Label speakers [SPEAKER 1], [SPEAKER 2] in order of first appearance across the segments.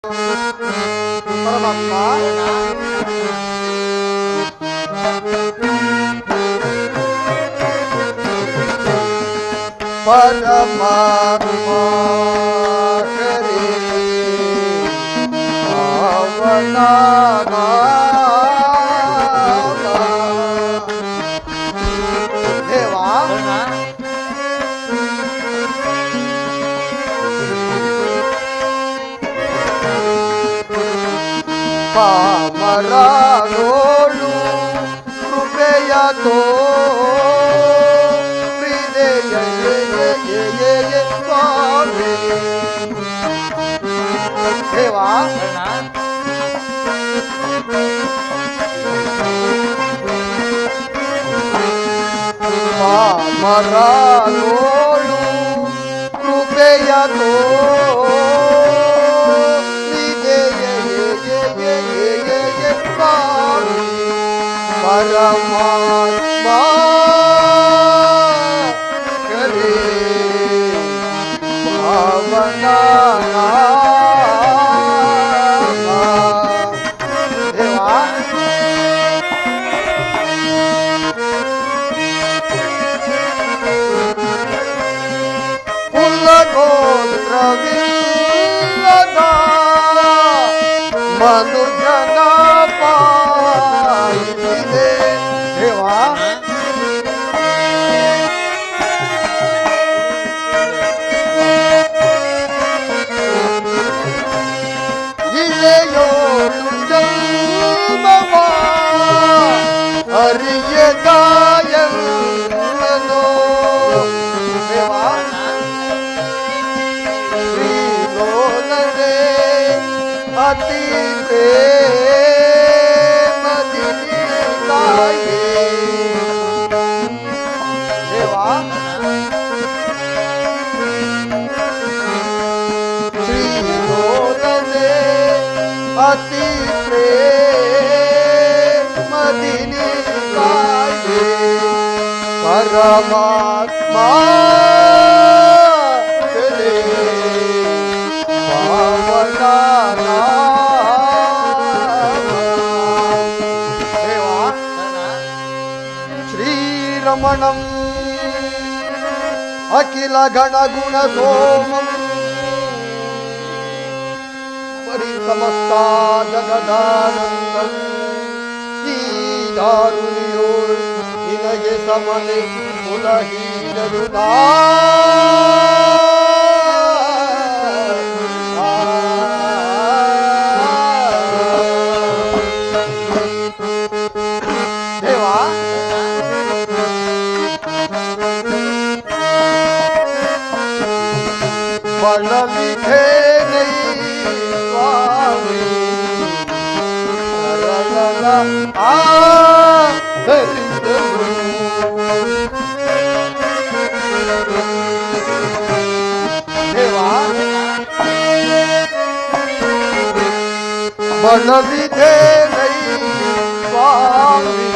[SPEAKER 1] परमात्मा परमात्मा करे भावना देवा ಪಾಮರನೋಳು ಕೃಪೆಯ ತೋ ಸ್ವಾಮಿ ದೇವಾ ಪಾಮರನೋಳು ಕೃಪೆಯ ತೋ परमात्मा करे भावना देवा कुल गोत्रविಲ್ಲದ ಮನುಜನ ಪಾಯಿಸಿದೆ ದೇವಾ ಇಲೆಯೋಳು ಜನ್ಮವ ಅರಿಯದಾಯಲ್ಲನೋ ದೇವಾ ಶ್ರೀಲೋಲನೆ ಅತಿ ದೇವಾ ಶ್ರೀಲೋಲನೆ ಅತಿ ಪ್ರೇಮದಿನಿ ಕಾಯೆ ಪರಮಾತ್ಮ ಶ್ರೀರಮಣಂ ಅಖಿಲ ಗಣಗುಣ ಸೋಮಂ ಪರಿಸಮಸ್ತ ಜಗದಾನಂದಂ ಈ ದಾರುಣಿಯೋಳ್ ನಿನಗೆ ಸಮನೆ ಕುಲಹೀನರು ದೇವಾ ಬಳಲಿಖೆ ನೈ ಸ್ವಾಮಿ ಸರಳ ಆಧರಿಸಿದರು ದೇವಾ ಬಳಲಿಖೆ ನೈ ಸ್ವಾಮಿ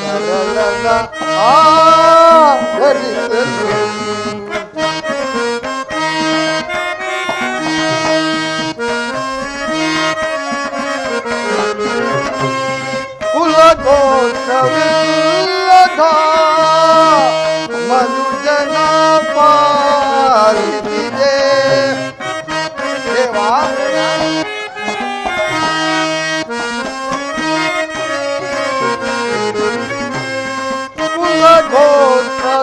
[SPEAKER 1] ಸರಳ ಆಧರಿಸಿದರು ಕುಲಗೋತ್ರವಿಲ್ಲದ ಮನುಜನ ಪಾಲಿಸಿದೆ ದೇವಾ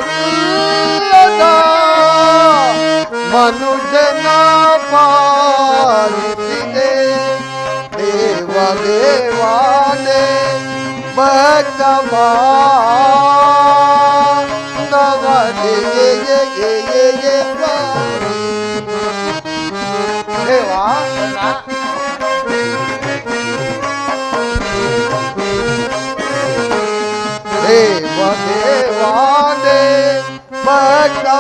[SPEAKER 1] ಕುಲಗೋತ್ರವಿಲ್ಲದ ಮನುಜನ ಪಾಲಿಸಿದೆ ದೇವ ದೇವಾನೇ ಭಗವಾನವನೇ ದೇವಾ ದೇವ ದೇವಾನೇ ಭಗವಾನವನೇ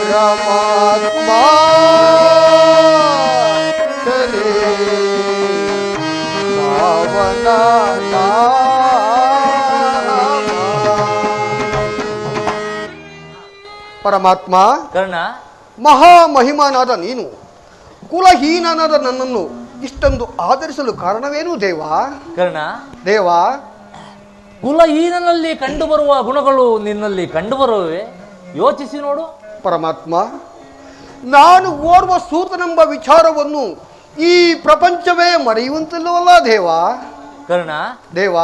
[SPEAKER 1] परमात्मा करे भावना ಪರಮಾತ್ಮ,
[SPEAKER 2] ಕರ್ಣ,
[SPEAKER 1] ಮಹಾಮಹಿಮನಾದ ನೀನು ಕುಲಹೀನನಾದ ನನ್ನನ್ನು ಇಷ್ಟೊಂದು ಆಧರಿಸಲು ಕಾರಣವೇನು ದೇವ?
[SPEAKER 2] ಕರ್ಣ,
[SPEAKER 1] ದೇವ,
[SPEAKER 2] ಕುಲಹೀನನಲ್ಲಿ ಕಂಡುಬರುವ ಗುಣಗಳು ನಿನ್ನಲ್ಲಿ ಕಂಡುಬರುವವೆ. ಯೋಚಿಸಿ ನೋಡು.
[SPEAKER 1] ಪರಮಾತ್ಮ, ನಾನು ಓರ್ವ ಸೂತನೆಂಬ ವಿಚಾರವನ್ನು ಈ ಪ್ರಪಂಚವೇ ಮರೆಯುವಂತಿಲ್ಲವಲ್ಲ ದೇವ?
[SPEAKER 2] ಕರ್ಣ,
[SPEAKER 1] ದೇವ,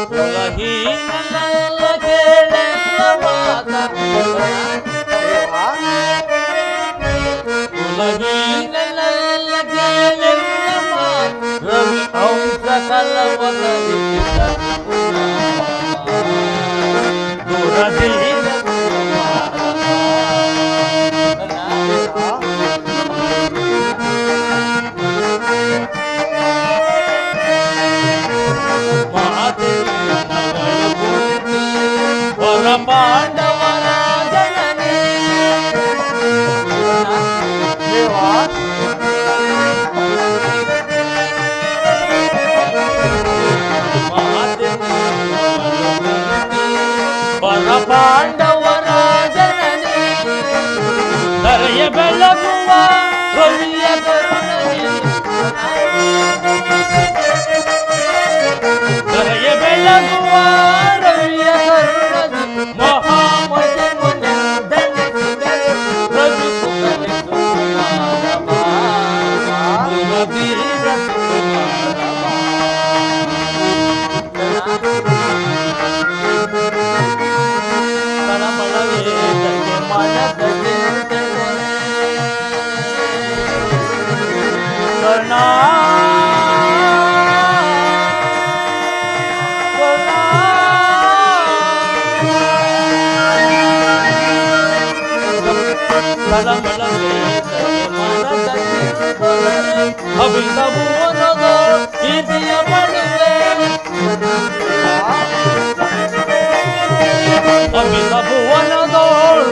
[SPEAKER 2] ಕುಲಹೀನನಲ್ಲ ಕೇಳೆಲ್ಲ ಮಾತ. ಕುಲಹೀನನಲ್ಲ ಕೇಳೆಲ್ಲ ಮಾತ. ರವಿ ಅಂಶ ಕಲವದರಿಸಿದ ದುರದೀನ ಪಾಂಡವರ ಜನನಿ. ಪರ ಪಾಂಡವರ ಜನನಿ ಕರೆಯ ಬೆಳಗುವ ರವಿಯ ಕರುಣನಿ. ಕರೆಯ ಬೆಳಗುವ ರವಿಯ ಕರುಣನಿ.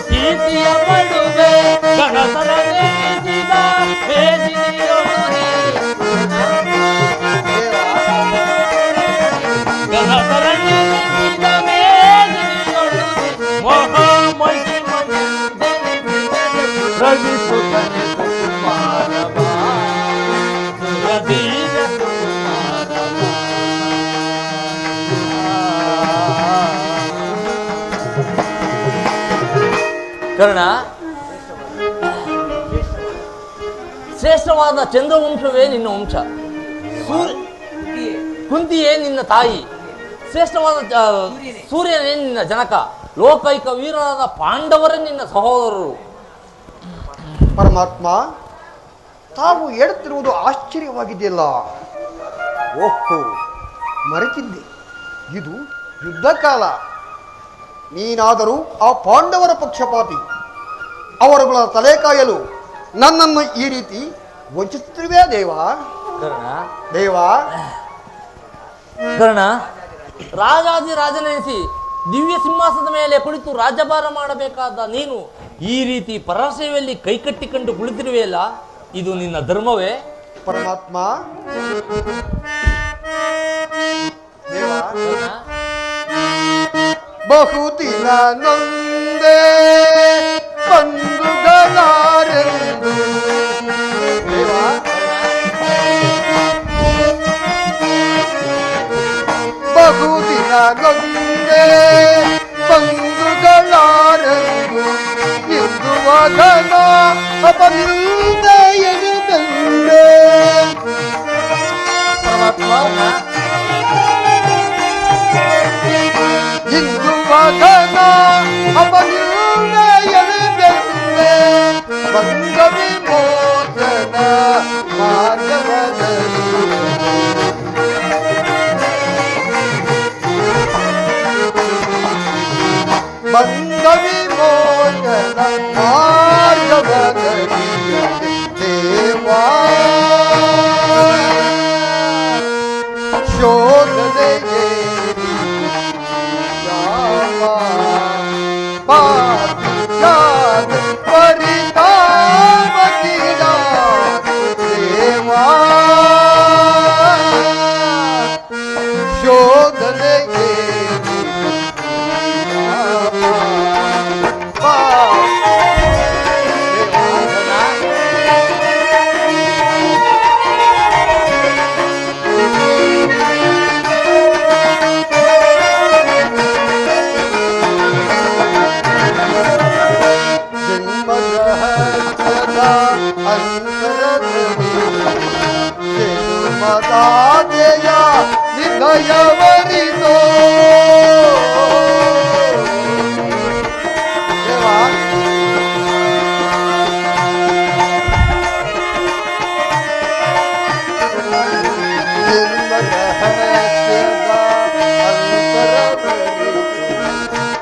[SPEAKER 2] ಕೀರ್ತಿಯ ಪಡುವೆ ಗಣತರ ನೇಮಿಸಿದ ಮೇದಿನಿಯೊಡನೆ. ಗಣತರ ನೇಮಿಸಿದ ಮೇದಿನಿಯೊಡನೆ ಮಹಾಮಹಿಮನೆ ರವಿಸುತ್ತನೆ ಸುಕುಮಾರವ ಸುರಧೀರ ಸುಕುಮಾರವ. ಕರ್ಣ, ಶ್ರೇಷ್ಠವಾದ ಚಂದ್ರವಂಶವೇ ನಿನ್ನ ವಂಶ. ಕುಂತಿಯೇ ನಿನ್ನ ತಾಯಿ. ಶ್ರೇಷ್ಠವಾದ ಸೂರ್ಯನೇ ನಿನ್ನ ಜನಕ. ಲೋಕೈಕ ವೀರರಾದ ಪಾಂಡವರೇ ನಿನ್ನ ಸಹೋದರರು.
[SPEAKER 1] ಪರಮಾತ್ಮ, ತಾವು ಹೇಳುತ್ತಿರುವುದು ಆಶ್ಚರ್ಯವಾಗಿದೆಯಲ್ಲ. ಓಹೋ, ಮರೆತಿದ್ದೆ, ಇದು ಯುದ್ಧ ಕಾಲ. ನೀನಾದರೂ ಆ ಪಾಂಡವರ ಪಕ್ಷಪಾತಿ. ಅವರುಗಳ ತಲೆ ಕಾಯಲು ನನ್ನನ್ನು ಈ ರೀತಿ ವಂಚಿಸುತ್ತಿರುವೆ ದೇವ? ದೇವ,
[SPEAKER 2] ಕರ್ಣ, ರಾಜಾದಿರಾಜನೆನಿಸಿ ದಿವ್ಯ ಸಿಂಹಾಸನದ ಮೇಲೆ ಕುಳಿತು ರಾಜ್ಯಭಾರ ಮಾಡಬೇಕಾದ ನೀನು ಈ ರೀತಿ ಪರಸೇವೆಯಲ್ಲಿ ಕೈಕಟ್ಟಿಕೊಂಡು ಕುಳಿತಿರುವೆಯಲ್ಲ, ಇದು ನಿನ್ನ ಧರ್ಮವೇ?
[SPEAKER 1] ಪರಮಾತ್ಮ, ದೇವ, ಬಹುದಿನ ನೊಂದೆ ಬಂಧುಗಳಾರೆಂದು. ದೇವ, ಬಹುದಿನ ನೊಂದೆ ಬಂಧುಗಳಾರೆಂದು ಇಂದು ವದನ ಅಪನಿಂದೆ ಎದುಬಂದೆ. ಪರಮಾತ್ಮ, ಇಂದು ವದನ ಅಪನಿಂದೆ ಎದುಬಂದೆ ಬಂದ ವಿಮೋಚನ ಮಾರ್ಗವದಲ್ಲಿ. ಬಂದ ವಿಮೋಚನ ಮಾರ್ಗವದಲ್ಲಿ ದೇವಾ ಶೋಧನೆಗೆ ಪರಿತಾಪಕಿಡ ದೇವಾ ಶೋಧನೆ ದಯವರಿತೋ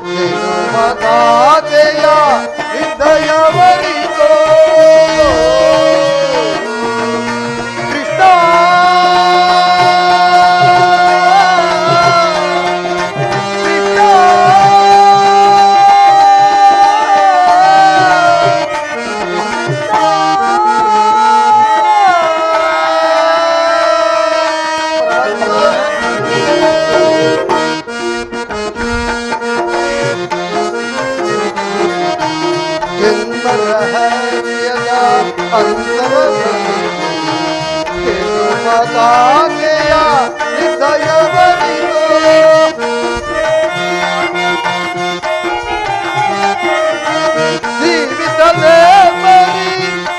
[SPEAKER 1] ದೇವ ಮಾತೆಯ ದಯವರಿತೋ ಕೃಷ್ಣ ಜನ್ಮರಹಸ್ಯದ ಅಂತರದಯ ಹೃದಯವರಿತೋ ಜೀವಿತಲೇ ಬರಿ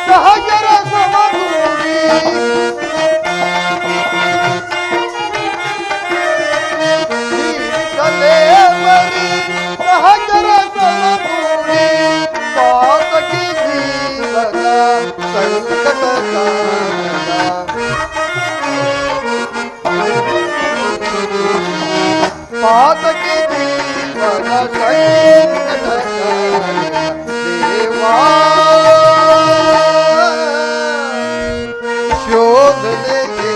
[SPEAKER 1] ಸಹಜರ ಸಮಗೂಡಿ ಜೀವಿತಲೇ ಬರಿ ಸಹಜರ ಸಮಗೂಡಿ ಪಾತಕಿ ಜೀವನ ಸಂಕಟ ಪಾತಕಿ ಜೀವನ ಸಂಕಟ ದೇವಾ ಶೋಧನೆಗೆ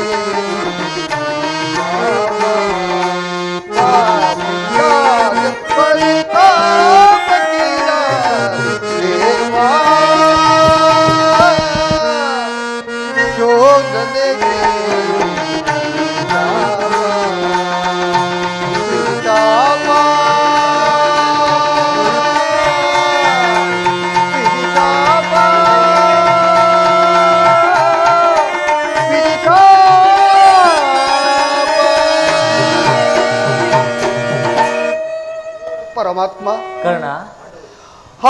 [SPEAKER 1] ಪರಮಾತ್ಮ
[SPEAKER 2] ಕರ್ಣ,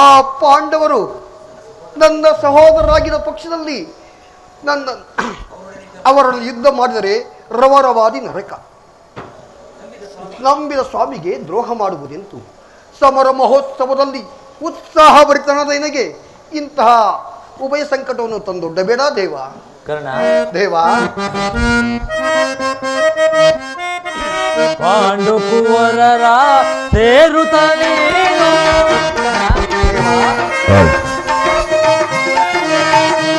[SPEAKER 1] ಆ ಪಾಂಡವರು ನನ್ನ ಸಹೋದರರಾಗಿದ್ದ ಪಕ್ಷದಲ್ಲಿ ಅವರಲ್ಲಿ ಯುದ್ಧ ಮಾಡಿದರೆ ರವರವಾದಿ ನರಕ. ನಂಬಿದ ಸ್ವಾಮಿಗೆ ದ್ರೋಹ ಮಾಡುವುದೆಂತು? ಸಮರ ಮಹೋತ್ಸವದಲ್ಲಿ ಉತ್ಸಾಹಭರಿತನಾದ ನಿನಗೆ ಇಂತಹ ಉಭಯ ಸಂಕಟವನ್ನು ತಂದೊಡ್ಡಬೇಡ ದೇವ.
[SPEAKER 2] ಕರ್ಣ,
[SPEAKER 1] ದೇವ
[SPEAKER 2] ಪಾಂಡು ಕುವರರ ಸೇರುತ್ತ ನೀನು,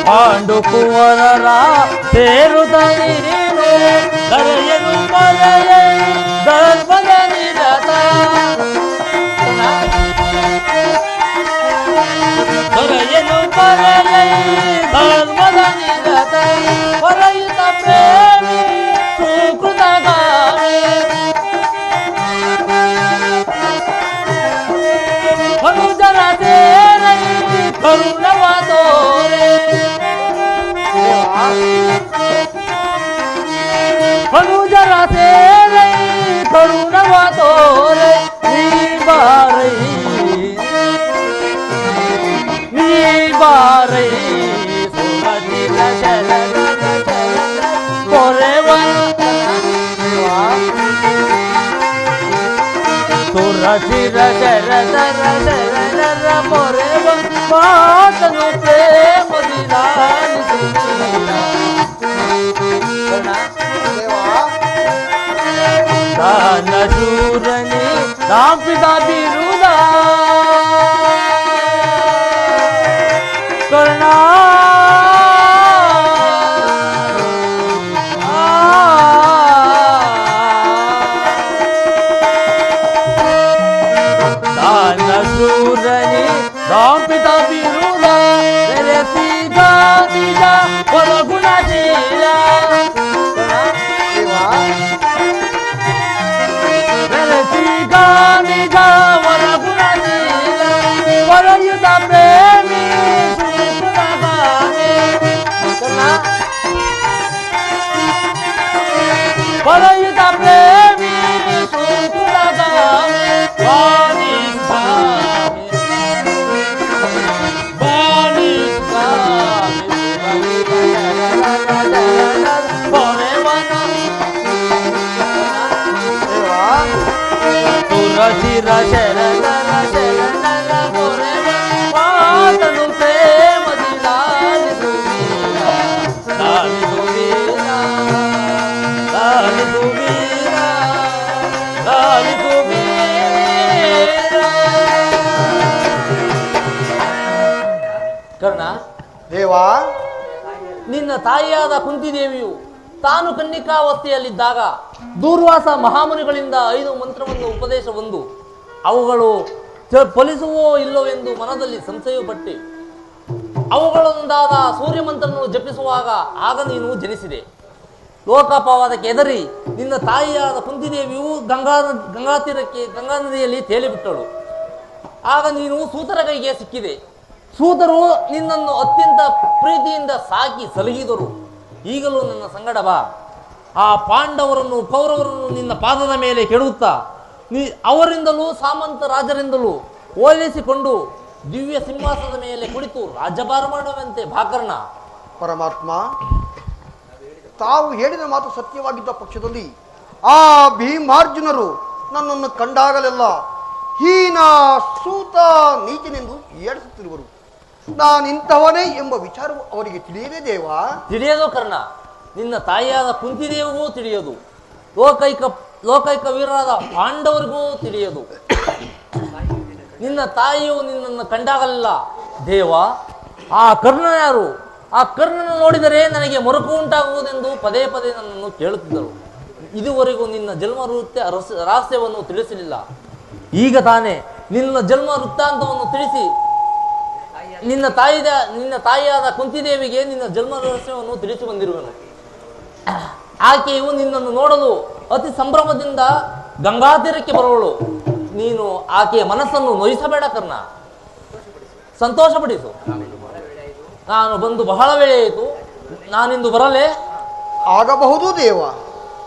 [SPEAKER 2] ಪಾಂಡು ಕುವರರ ಸೇರುತ್ತ ನೀನು, ಕರೆಯಲು ಮರೆಯ ಧರ್ಮದ ನಿರತ, ಕರೆಯಲು ಮರೆಯ ಧರ್ಮದ ನಿರತ, ಹೊರೆಯುತ್ತ ಪ್ರೇಮಿ ಸುಕೃತಗಾಮಿ, ಮನುಜರ ಸೇರೈ ಕರುಣವ ತೋರೆ, ಮನುಜರ ಸೇರೈ ಕರುಣವ ತೋರೆ, ನೀ ಬಾರೈ ನೀ ಬಾರೈ ಸುಮತಿಲ ಶರಣ ಪೊರೆವನ ತುರಸಿರ ಶರಣ ಶರಣ ಪೊರೆವ ಮಾತನು ಪ್ರೇಮದಿಲಾಲಿಸಿ ತಾನ ಶೂರನಿ ನಾಂಪಿದ ಬಿರುದ ಕರ್ಣ, ತಾನ ಶೂರನಿ ನಾಂಪಿದ ಬಿರುದ ಬೆರೆಸಿದ ನಿಜ ಹೊರಗುಣಶೀಲ, ಬೆರೆಸಿದ ನಿಜ ಹೊರಗುಣಶೀಲ, ಹೊರೆಯುತ್ತ ಪ್ರೇಮಿ ಸುಕೃತಗಾಮಿ, ಹೊರೆಯುತ್ತ ಪ್ರೇಮಿ ಸುಕೃತಗಾಮಿ, ವಾಣಿ ಸ್ವಾಮಿ ವಾಣಿ ಸ್ವಾಮಿ ಪೊರೆವನ ಶಿರ ಶರಣರ ಶರಣರ ದೊರೆವ ಮಾತನು ಪ್ರೇಮದಿ ಲಾಲಿಸು ವೀರ, ಲಾಲಿಸು ವೀರ, ಲಾಲಿಸು ವೀರ, ಲಾಲಿಸು ವೀರ. ಕರ್ಣ,
[SPEAKER 1] ದೇವಾ,
[SPEAKER 2] ನಿನ್ನ ತಾಯಿಯಾದ ಕುಂತಿದೇವಿಯು ತಾನು ಕನ್ನಿಕಾವಸ್ಥೆಯಲ್ಲಿದ್ದಾಗ ದೂರ್ವಾಸ ಮಹಾಮುನಿಗಳಿಂದ 5 ಮಂತ್ರವನ್ನು ಉಪದೇಶ ಹೊಂದು ಅವುಗಳು ಫಲಿಸುವೋ ಇಲ್ಲವೆಂದು ಮನದಲ್ಲಿ ಸಂಶಯಪಟ್ಟು ಅವುಗಳೊಂದಾದ ಸೂರ್ಯಮಂತ್ರವನ್ನು ಜಪಿಸುವಾಗ ಆಗ ನೀನು ಜನಿಸಿದೆ. ಲೋಕಾಪವಾದಕ್ಕೆ ಎದರಿ ನಿನ್ನ ತಾಯಿಯಾದ ಕುಂತಿದೇವಿಯು ಗಂಗಾ ತೀರಕ್ಕೆ ಗಂಗಾ ನದಿಯಲ್ಲಿ ತೇಲಿಬಿಟ್ಟಳು. ಆಗ ನೀನು ಸೂತರ ಕೈಗೆ ಸಿಕ್ಕಿದೆ. ಸೂತರು ನಿನ್ನನ್ನು ಅತ್ಯಂತ ಪ್ರೀತಿಯಿಂದ ಸಾಕಿ ಸಲಹಿದರು. ಈಗಲೂ ನನ್ನ ಸಂಗಡ ಬಾ. ಆ ಪಾಂಡವರನ್ನು ಕೌರವರನ್ನು ನಿನ್ನ ಪಾದದ ಮೇಲೆ ಕೆಡುತ್ತಾ ಅವರಿಂದಲೂ ಸಾಮಂತ ರಾಜರಿಂದಲೂ ಹೋಲಿಸಿಕೊಂಡು ದಿವ್ಯ ಸಿಂಹಾಸನದ ಮೇಲೆ ಕುಳಿತು ರಾಜ್ಯಭಾರ ಮಾಡುವಂತೆ ಭಾಕರ್ಣ.
[SPEAKER 1] ಪರಮಾತ್ಮ, ತಾವು ಹೇಳಿದ ಮಾತು ಸತ್ಯವಾಗಿದ್ದ ಪಕ್ಷದಲ್ಲಿ ಆ ಭೀಮಾರ್ಜುನರು ನನ್ನನ್ನು ಕಂಡಾಗಲೆಲ್ಲ ಹೀನ ಸೂತ ನೀಚನೆಂದು ಏಳಿಸುತ್ತಿರುವರು. ನಾನಿಂತವನೇ ಎಂಬ ವಿಚಾರವು ಅವರಿಗೆ ತಿಳಿಯದೇ ದೇವಾ?
[SPEAKER 2] ತಿಳಿಯದು ಕರ್ಣ. ನಿನ್ನ ತಾಯಿಯಾದ ಕುಂತಿದೇವಿಗೂ ತಿಳಿಯದು, ಲೋಕೈಕ ವೀರರಾದ ಪಾಂಡವರಿಗೂ ತಿಳಿಯದು. ನಿನ್ನ ತಾಯಿಯು ನಿನ್ನನ್ನು ಕಂಡಾಗಲ್ಲ ದೇವ. ಆ ಕರ್ಣ ಯಾರು? ಆ ಕರ್ಣನ ನೋಡಿದರೆ ನನಗೆ ಮರುಕು ಉಂಟಾಗುವುದೆಂದು ಪದೇ ಪದೇ ನನ್ನನ್ನು ಕೇಳುತ್ತಿದ್ದರು. ಇದುವರೆಗೂ ನಿನ್ನ ಜನ್ಮ ರಹಸ್ಯವನ್ನು ತಿಳಿಸಲಿಲ್ಲ. ಈಗ ತಾನೇ ನಿನ್ನ ಜನ್ಮ ವೃತ್ತಾಂತವನ್ನು ತಿಳಿಸಿ ನಿನ್ನ ತಾಯಿಯಾದ ಕುಂತಿದೇವಿಗೆ ನಿನ್ನ ಜನ್ಮ ರಹಸ್ಯವನ್ನು ತಿಳಿಸಿ ಬಂದಿರುವೆನು. ಆಕೆಯು ನಿನ್ನನ್ನು ನೋಡಲು ಅತಿ ಸಂಭ್ರಮದಿಂದ ಗಂಗಾತೀರಕ್ಕೆ ಬರುವಳು. ನೀನು ಆಕೆಯ ಮನಸ್ಸನ್ನು ನೋಯಿಸಬೇಡ ಕರ್ಣ, ಸಂತೋಷಪಡಿಸು. ನಾನು ಬಂದು ಬಹಳ ವೇಳೆಯಾಯಿತು, ನಾನಿಂದು ಬರಲೇ?
[SPEAKER 1] ಆಗಬಹುದು ದೇವ,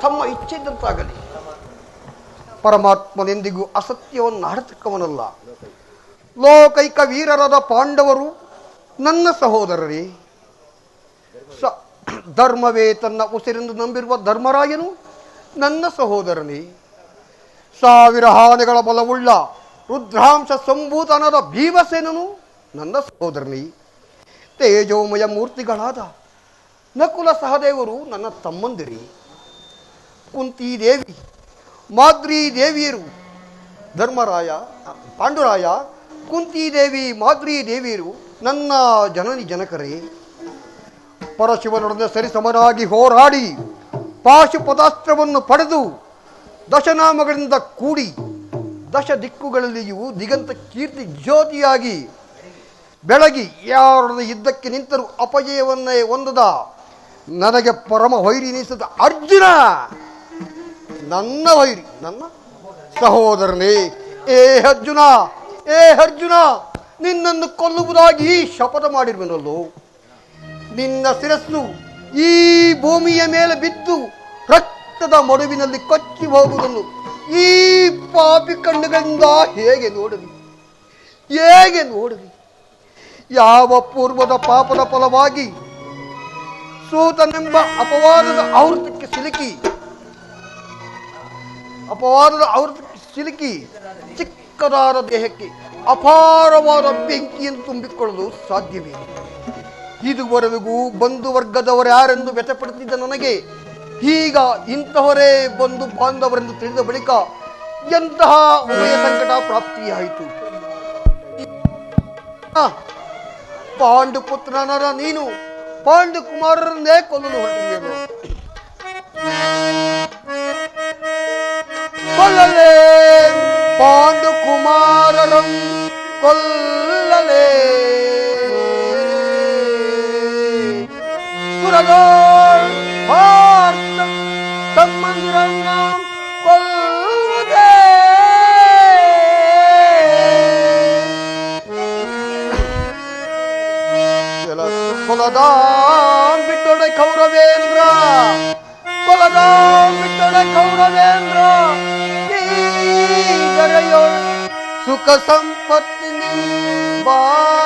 [SPEAKER 1] ತಮ್ಮ ಇಚ್ಛೆ ಇದ್ದಂತಾಗಲಿ. ಪರಮಾತ್ಮನೆಂದಿಗೂ ಅಸತ್ಯವನ್ನು ಆಡತಕ್ಕವನಲ್ಲ. ಲೋಕೈಕ ವೀರರಾದ ಪಾಂಡವರು ನನ್ನ ಸಹೋದರರೇ. ಧರ್ಮವೇ ತನ್ನ ಉಸಿರೆಂದು ನಂಬಿರುವ ಧರ್ಮರಾಯನು ನನ್ನ ಸಹೋದರನೇ. 1000 ಆನೆಗಳ ಬಲವುಳ್ಳ ರುದ್ರಾಂಶ ಸಂಭೂತನಾದ ಭೀಮಸೇನನು ನನ್ನ ಸಹೋದರನೇ. ತೇಜೋಮಯ ಮೂರ್ತಿಗಳಾದ ನಕುಲ ಸಹದೇವರು ನನ್ನ ತಮ್ಮಂದಿರಿ. ಕುಂತಿದೇವಿ, ಮಾದ್ರಿ ದೇವಿಯರು ಪಾಂಡುರಾಯ, ಕುಂತಿದೇವಿ, ಮಾದ್ರಿ ದೇವಿಯರು ನನ್ನ ಜನನಿ ಜನಕರೇ. ಪರಶಿವನೊಡನೆ ಸರಿಸಮನಾಗಿ ಹೋರಾಡಿ ಪಾಶುಪದಾಸ್ತ್ರವನ್ನು ಪಡೆದು ದಶನಾಮಗಳಿಂದ ಕೂಡಿ ದಶ ದಿಕ್ಕುಗಳಲ್ಲಿಯೂ ದಿಗಂತ ಕೀರ್ತಿ ಜ್ಯೋತಿಯಾಗಿ ಬೆಳಗಿ ಯಾರೊಡನೆ ಯುದ್ಧಕ್ಕೆ ನಿಂತರೂ ಅಪಜಯವನ್ನೇ ಹೊಂದದ ನನಗೆ ಪರಮ ವೈರಿನಿಸಿದ ಅರ್ಜುನ ನನ್ನ ವೈರಿ, ನನ್ನ ಸಹೋದರನೇ. ಏ ಅರ್ಜುನ, ನಿನ್ನನ್ನು ಕೊಲ್ಲುವುದಾಗಿ ಶಪಥ ಮಾಡಿರುವೆನಲ್ಲೋ. ನಿನ್ನ ಶಿರಸ್ಸು ಈ ಭೂಮಿಯ ಮೇಲೆ ಬಿದ್ದು ರಕ್ತದ ಮಡುವಿನಲ್ಲಿ ಕೊಚ್ಚಿ ಹೋಗುವುದನ್ನು ಈ ಪಾಪಿ ಕಣ್ಣುಗಳಿಂದ ಹೇಗೆ ನೋಡಲಿ? ಯಾವ ಪೂರ್ವದ ಪಾಪದ ಫಲವಾಗಿ ಸೂತನೆಂಬ ಅಪವಾದದ ಆವೃತ್ತಕ್ಕೆ ಸಿಲುಕಿ ಚಿಕ್ಕದಾದ ದೇಹಕ್ಕೆ ಅಪಾರವಾದ ಬೆಂಕಿಯನ್ನು ತುಂಬಿಕೊಳ್ಳಲು ಸಾಧ್ಯವೇ? ಇದುವರೆಗೂ ಬಂಧು ವರ್ಗದವರ್ಯಾರೆಂದು ವ್ಯಥಪಡುತ್ತಿದ್ದ ನನಗೆ ಈಗ ಇಂತಹವರೇ ಬಂಧು ಬಾಂಧವರೆಂದು ತಿಳಿದ ಬಳಿಕ ಎಂತಹ ಉಭಯ ಸಂಕಟ ಪ್ರಾಪ್ತಿಯಾಯಿತು. ಪಾಂಡುಪುತ್ರನರ ನೀನು ಪಾಂಡು ಕುಮಾರರನ್ನೇ ಕೊಲ್ಲಲು ಹೊರಟಿರುವೆನು. ಕೊಲ್ಲಲೇ ಪಾಂಡು ಕುಮಾರರಂ ಕೊಲ್ಲಲೇ. ತಮ್ಮಂದಿರನ್ನ ಕೊಲ್ಲುವುದೇ. ಕೊಲದಾಂ ಬಿಟ್ಟೊಡೆ ಕೌರವೇಂದ್ರ, ಸುಖ ಸಂಪತ್ತಿ ಬಾಳ್ವನೇ.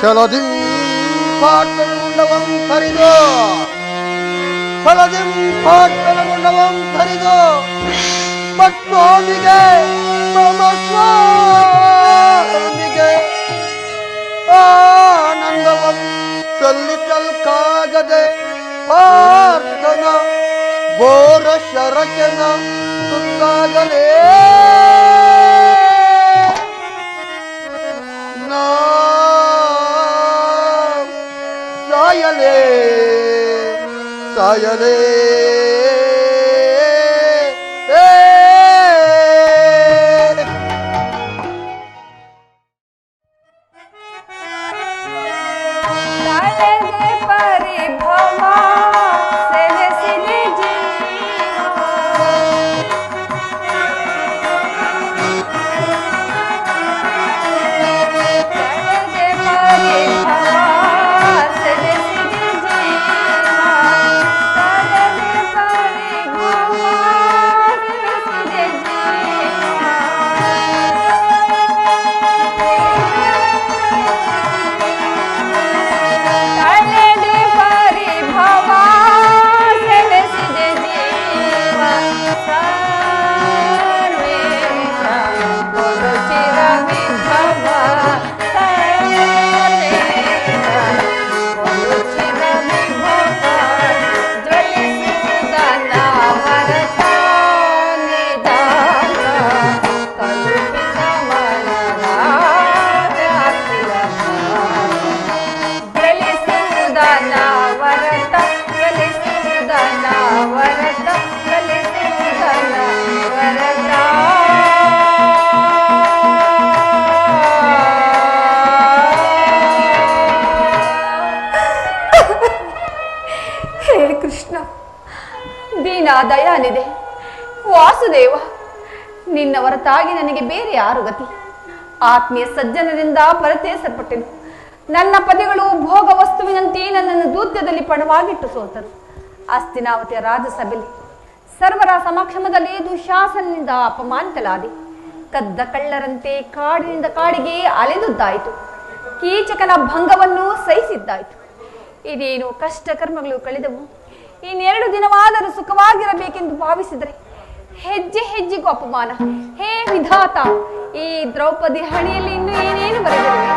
[SPEAKER 1] ಚಲೋದಿಂ ಪಾಠ ಉಂಡವಂ ಹರಿದೋ ಫಲದಿಂ ಪಾಟ್ಟಲಗುಂಡವಂ ಧರಿದು ಪದ್ಮಾಮಿಗೆ ಮಮ ಸ್ವಾಮಿಗೆ ಆನಂದವಂ ಸಲ್ಲಿಸಲ್ಕಾಗದೆ ಪಾರ್ಥನ ಘೋರ ಶರಚನ ತುತ್ತಾಗಲೇ ನಾ ಸಾಯಲೇ ಸಾಯಲೇ
[SPEAKER 3] ದಯಾನಿದೆ ವಾಸುದೇವ, ನಿನ್ನ ಹೊರತಾಗಿ ನನಗೆ ಬೇರೆ ಯಾರು ಗತಿ? ಆತ್ಮೀಯ ಸಜ್ಜನರಿಂದ ಪರತೇಸಲ್ಪಟ್ಟೆನು. ನನ್ನ ಪತಿಗಳು ಭೋಗ ವಸ್ತುವಿನಂತೆ ನನ್ನನ್ನು ದೂತ್ಯದಲ್ಲಿ ಪಣವಾಗಿಟ್ಟು ಸೋತರು. ಹಸ್ತಿನಾವತಿಯ ರಾಜಸಭೆಯಲ್ಲಿ ಸರ್ವರ ಸಮಕ್ಷಮದಲ್ಲಿ ದುಶಾಸನದಿಂದ ಅಪಮಾನಿತಲಾದೆ. ಕದ್ದ ಕಳ್ಳರಂತೆ ಕಾಡಿನಿಂದ ಕಾಡಿಗೆ ಅಲೆದುದ್ದಾಯಿತು. ಕೀಚಕನ ಭಂಗವನ್ನು ಸಹಿಸಿದ್ದಾಯಿತು. ಇದೇನು ಕಷ್ಟ ಕರ್ಮಗಳು ಕಳೆದವು. ಇನ್ನೆರಡು ದಿನವಾದರೂ ಸುಖವಾಗಿರಬೇಕೆಂದು ಭಾವಿಸಿದರೆ ಹೆಜ್ಜೆ ಹೆಜ್ಜೆಗೂ ಅಪಮಾನ. ಹೇ ವಿಧಾತ, ಈ ದ್ರೌಪದಿ ಹಣಿಯಲ್ಲಿ ಇನ್ನು ಏನೇನು ಬರೆದಿರುವೆ?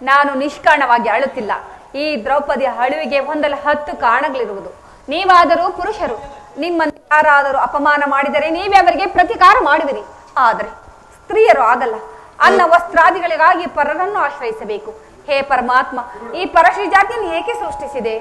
[SPEAKER 3] ನಾನು ನಿಷ್ಕಾರಣವಾಗಿ ಅಳುತ್ತಿಲ್ಲ. ಈ ದ್ರೌಪದಿ ಅಳುವಿಗೆ ಒಂದಲ್ಲ 10 ಕಾರಣಗಳಿರುವುದು. ನೀವಾದರೂ ಪುರುಷರು, ನಿಮ್ಮನ್ನು ಯಾರಾದರೂ ಅಪಮಾನ ಮಾಡಿದರೆ ನೀವೇ ಅವರಿಗೆ ಪ್ರತಿಕಾರ ಮಾಡುವಿರಿ. ಆದರೆ ಸ್ತ್ರೀಯರು ಆಗಲ್ಲ. ಅನ್ನ ವಸ್ತ್ರಾದಿಗಳಿಗಾಗಿ ಪರರನ್ನು ಆಶ್ರಯಿಸಬೇಕು. ಹೇ ಪರಮಾತ್ಮ, ಈ ಪರಶ್ರೀ ಜಾತಿಯನ್ನು ಏಕೆ ಸೃಷ್ಟಿಸಿದೆ?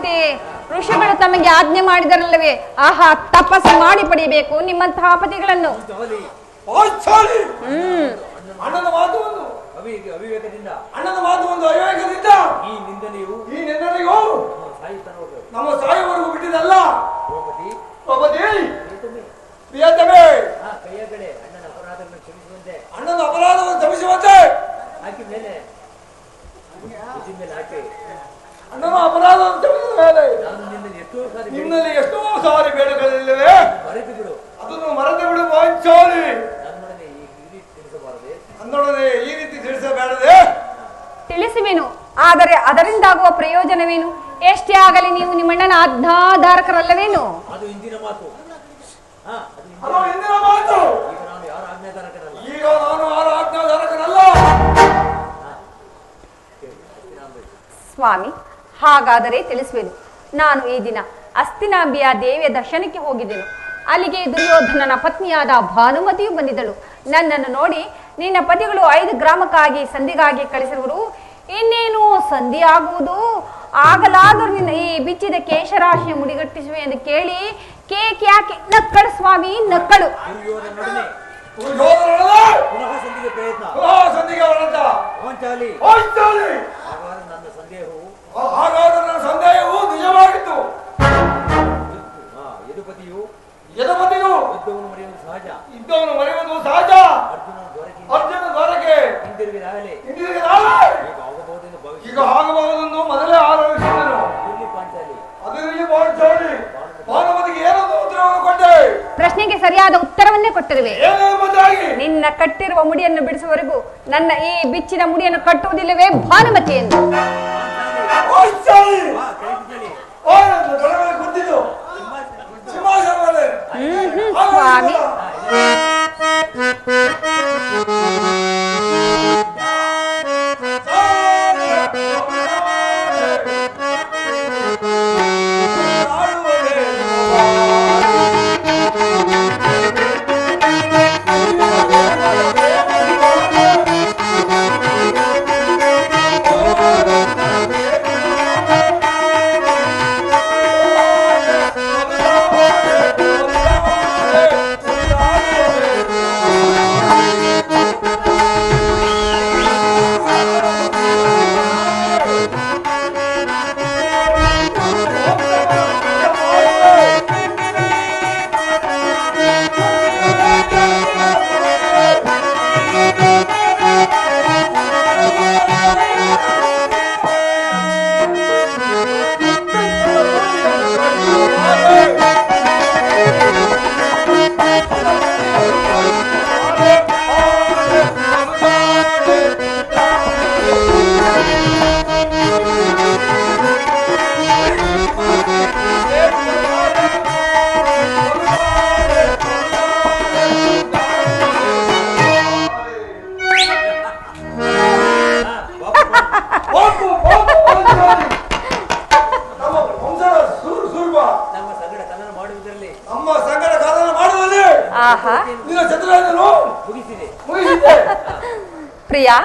[SPEAKER 3] ಮತ್ತೆ ಋಷಿಗಳು ತಮಗೆ ಆಜ್ಞೆ ಮಾಡಿದರಲ್ಲವೇ, ಆಹಾ ತಪಸ್ಸು ಮಾಡಿ ಪಡೆಯಬೇಕು ನಿಮ್ಮಂತಹ ಪತಿಗಳನ್ನು.
[SPEAKER 1] ಅಣ್ಣನ ಮಾತು ಒಂದು
[SPEAKER 4] ಅವಿವೇಕದಿಂದ
[SPEAKER 1] ಈ ನಿಂದನೆಯು ನಮ್ಮ ಸಾಯುವವರೆಗೂ ಬಿಟ್ಟಿದಲ್ಲ. ಅಣ್ಣನ ಅಪರಾಧವನ್ನು ಕ್ಷಮಿಸುವಂತೆ ಅಣ್ಣನ ಅಪರಾಧವನ್ನು ಕ್ಷಮಿಸಿದ ಮೇಲೆ ನಿನ್ನಲ್ಲಿ ಎಷ್ಟೋ ಸಾರಿ ಬೇಡಗಳಿಲ್ಲವೇ, ಅದನ್ನು ಮರೆತು ಬಿಡು ಪಾಂಚಾಲಿ. ನನ್ನೊಡನೆ ಈ ರೀತಿ ತಿಳಿಸಬೇಡದೆ.
[SPEAKER 3] ತಿಳಿಸುವೆನು, ಆದರೆ ಅದರಿಂದಾಗುವ ಪ್ರಯೋಜನವೇನು? ಎಷ್ಟೇ ಆಗಲಿ ನೀವು ನಿಮ್ಮಣ್ಣನ ಆಜ್ಞಾಧಾರಕರಲ್ಲವೇನು?
[SPEAKER 4] ಅದು ಇಂದಿನ ಮಾತು.
[SPEAKER 1] ಈಗ ನಾನು ಯಾರ ಆಜ್ಞಾಧಾರಕನಲ್ಲ.
[SPEAKER 3] ಸ್ವಾಮಿ, ಹಾಗಾದರೆ ತಿಳಿಸುವೆನು. ನಾನು ಈ ದಿನ ಅಸ್ತಿನಾಂಬಿಯ ದೇವಿಯ ದರ್ಶನಕ್ಕೆ ಹೋಗಿದ್ದೆನು. ಅಲ್ಲಿಗೆ ದುರ್ಯೋಧನನ ಪತ್ನಿಯಾದ ಭಾನುಮತಿಯು ಬಂದಿದ್ದಳು. ನನ್ನನ್ನು ನೋಡಿ, ನಿನ್ನ ಪತಿಗಳು 5 ಗ್ರಾಮಕ್ಕಾಗಿ ಸಂಧಿಗಾಗಿ ಕಳಿಸಿರುವರು, ಇನ್ನೇನು ಸಂಧಿ ಆಗುವುದು, ಆಗಲಾದರೂ ನಿನ್ನ ಈ ಬಿಚ್ಚಿದ ಕೇಶರಾಶಿಯ ಮುಡಿಗಟ್ಟಿಸುವೆ ಎಂದು ಕೇಳಿ ಕೇಕ್ ಯಾಕೆ ನಕ್ಕಳು ಸ್ವಾಮಿ, ನಕ್ಕಳು.
[SPEAKER 1] ನನ್ನ ಸಂದೇಹವು ನಿಜವಾಗಿತ್ತು. ಯದುಪತಿಯು ಇದ್ದವನು ಮರೆಯುವುದು ಸಹಜ. ಅರ್ಜುನ ದ್ವಾರಕ್ಕೆ ಈಗ ಆಗಬಹುದೆಂದು ಮೊದಲೇ ಆರೋಪಿಸಿದನು. ಅದರಲ್ಲಿ ಪಾಂಚಾಲಿ ಭಾನುಮತಿಗೆ ಏನೊಂದು ಉತ್ತರವನ್ನು ಕೊಟ್ಟೆ.
[SPEAKER 3] ಪ್ರಶ್ನೆಗೆ ಸರಿಯಾದ ಉತ್ತರವನ್ನೇ ಕೊಟ್ಟಿರುವೆ. ನಿನ್ನ ಕಟ್ಟಿರುವ ಮುಡಿಯನ್ನು ಬಿಡಿಸುವವರೆಗೂ ನನ್ನ ಈ ಬಿಚ್ಚಿನ ಮುಡಿಯನ್ನು ಕಟ್ಟುವುದಿಲ್ಲವೇ ಭಾನುಮತಿ ಎಂದು. ಸ್ವಾಮಿ, ಪ್ರಿಯಾ,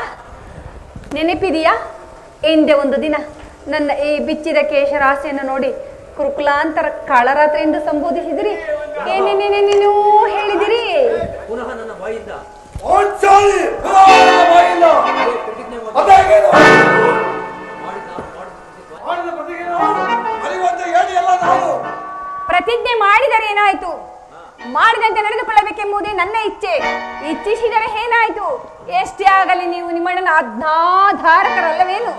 [SPEAKER 3] ನೆನಪಿದೆಯಾ? ಹಿಂದೆ ಒಂದು ದಿನ ನನ್ನ ಈ ಬಿಚ್ಚಿದ ಕೇಶರಾಶಿಯನ್ನು ನೋಡಿ ಕುರುಕುಲಾಂತರ ಕಾಳರಾತ್ರಿ ಎಂದು ಸಂಬೋಧಿಸಿದಿರಿ. ಏನೇನೇನೇನೇನೋ ಹೇಳಿದಿರಿ.
[SPEAKER 4] ಪುನಃ ನನ್ನ ಬಾಯಿಂದ
[SPEAKER 3] ಪ್ರತಿಜ್ಞೆ ಮಾಡಿದರೆ ಏನಾಯ್ತು? ಮಾಡಿದಂತೆ ನಡೆದುಕೊಳ್ಳಬೇಕೆಂಬುದೇ ನನ್ನ ಇಚ್ಛೆ. ಇಚ್ಛಿಸಿದರೆ ಏನಾಯ್ತು? ಎಷ್ಟೇ ಆಗಲಿ ನೀವು ನಿಮ್ಮಣ್ಣನ ಆಜ್ಞಾಧಾರಕರಲ್ಲವೇನು?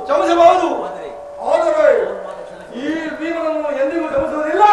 [SPEAKER 1] ಕ್ಷಮಿಸಬಹುದು. ಆದರೆ ಈ ಭೀಮನನ್ನು ಎಂದಿಗೂ ಕ್ಷಮಿಸುವುದಿಲ್ಲ.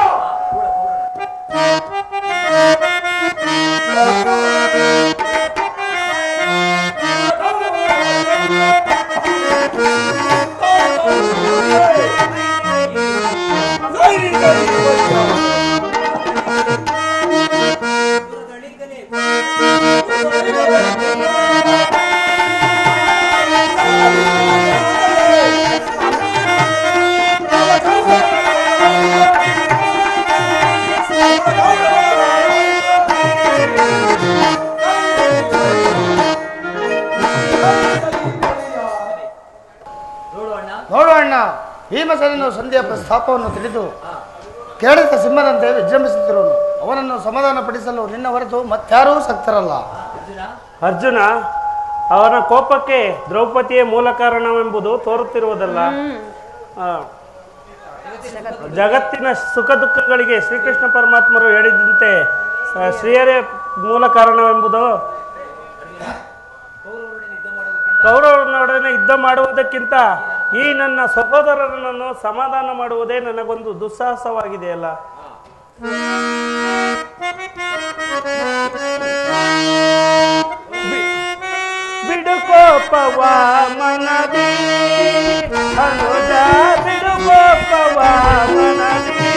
[SPEAKER 1] ಭೀಮಸೇನನು ಸಂಧಿಯ ಪ್ರಸ್ತಾಪವನ್ನು ತಿಳಿದು ಕೇಳಿದ ಸಿಂಹದಂತೆ ವಿಜೃಂಭಿಸುತ್ತಿರುವನು. ಅವನನ್ನು ಸಮಾಧಾನಪಡಿಸಲು ನಿನ್ನ ಹೊರತು ಮತ್ತಾರೂ ಸಕ್ತರಲ್ಲ.
[SPEAKER 5] ಅರ್ಜುನ, ಅವನ ಕೋಪಕ್ಕೆ ದ್ರೌಪದಿಯೇ ಮೂಲ ಕಾರಣವೆಂಬುದು ತೋರುತ್ತಿರುವುದಲ್ಲ. ಜಗತ್ತಿನ ಸುಖ ದುಃಖಗಳಿಗೆ ಶ್ರೀಕೃಷ್ಣ ಪರಮಾತ್ಮರು ಹೇಳಿದಂತೆ ಶ್ರೀಯರೇ ಮೂಲ ಕಾರಣವೆಂಬುದು ಕೌರವರೊಡನೆ ಯುದ್ಧ ಮಾಡುವುದಕ್ಕಿಂತ ಈ ನನ್ನ ಸಹೋದರರನ್ನು ಸಮಾಧಾನ ಮಾಡುವುದೇ ನನಗೊಂದು ದುಸ್ಸಾಹಸವಾಗಿದೆಯಲ್ಲ. ಬಿಡುಕೋಪವ ಮನದಿ ಅನುಜ, ಬಿಡುಕೋಪವ ಮನದಿ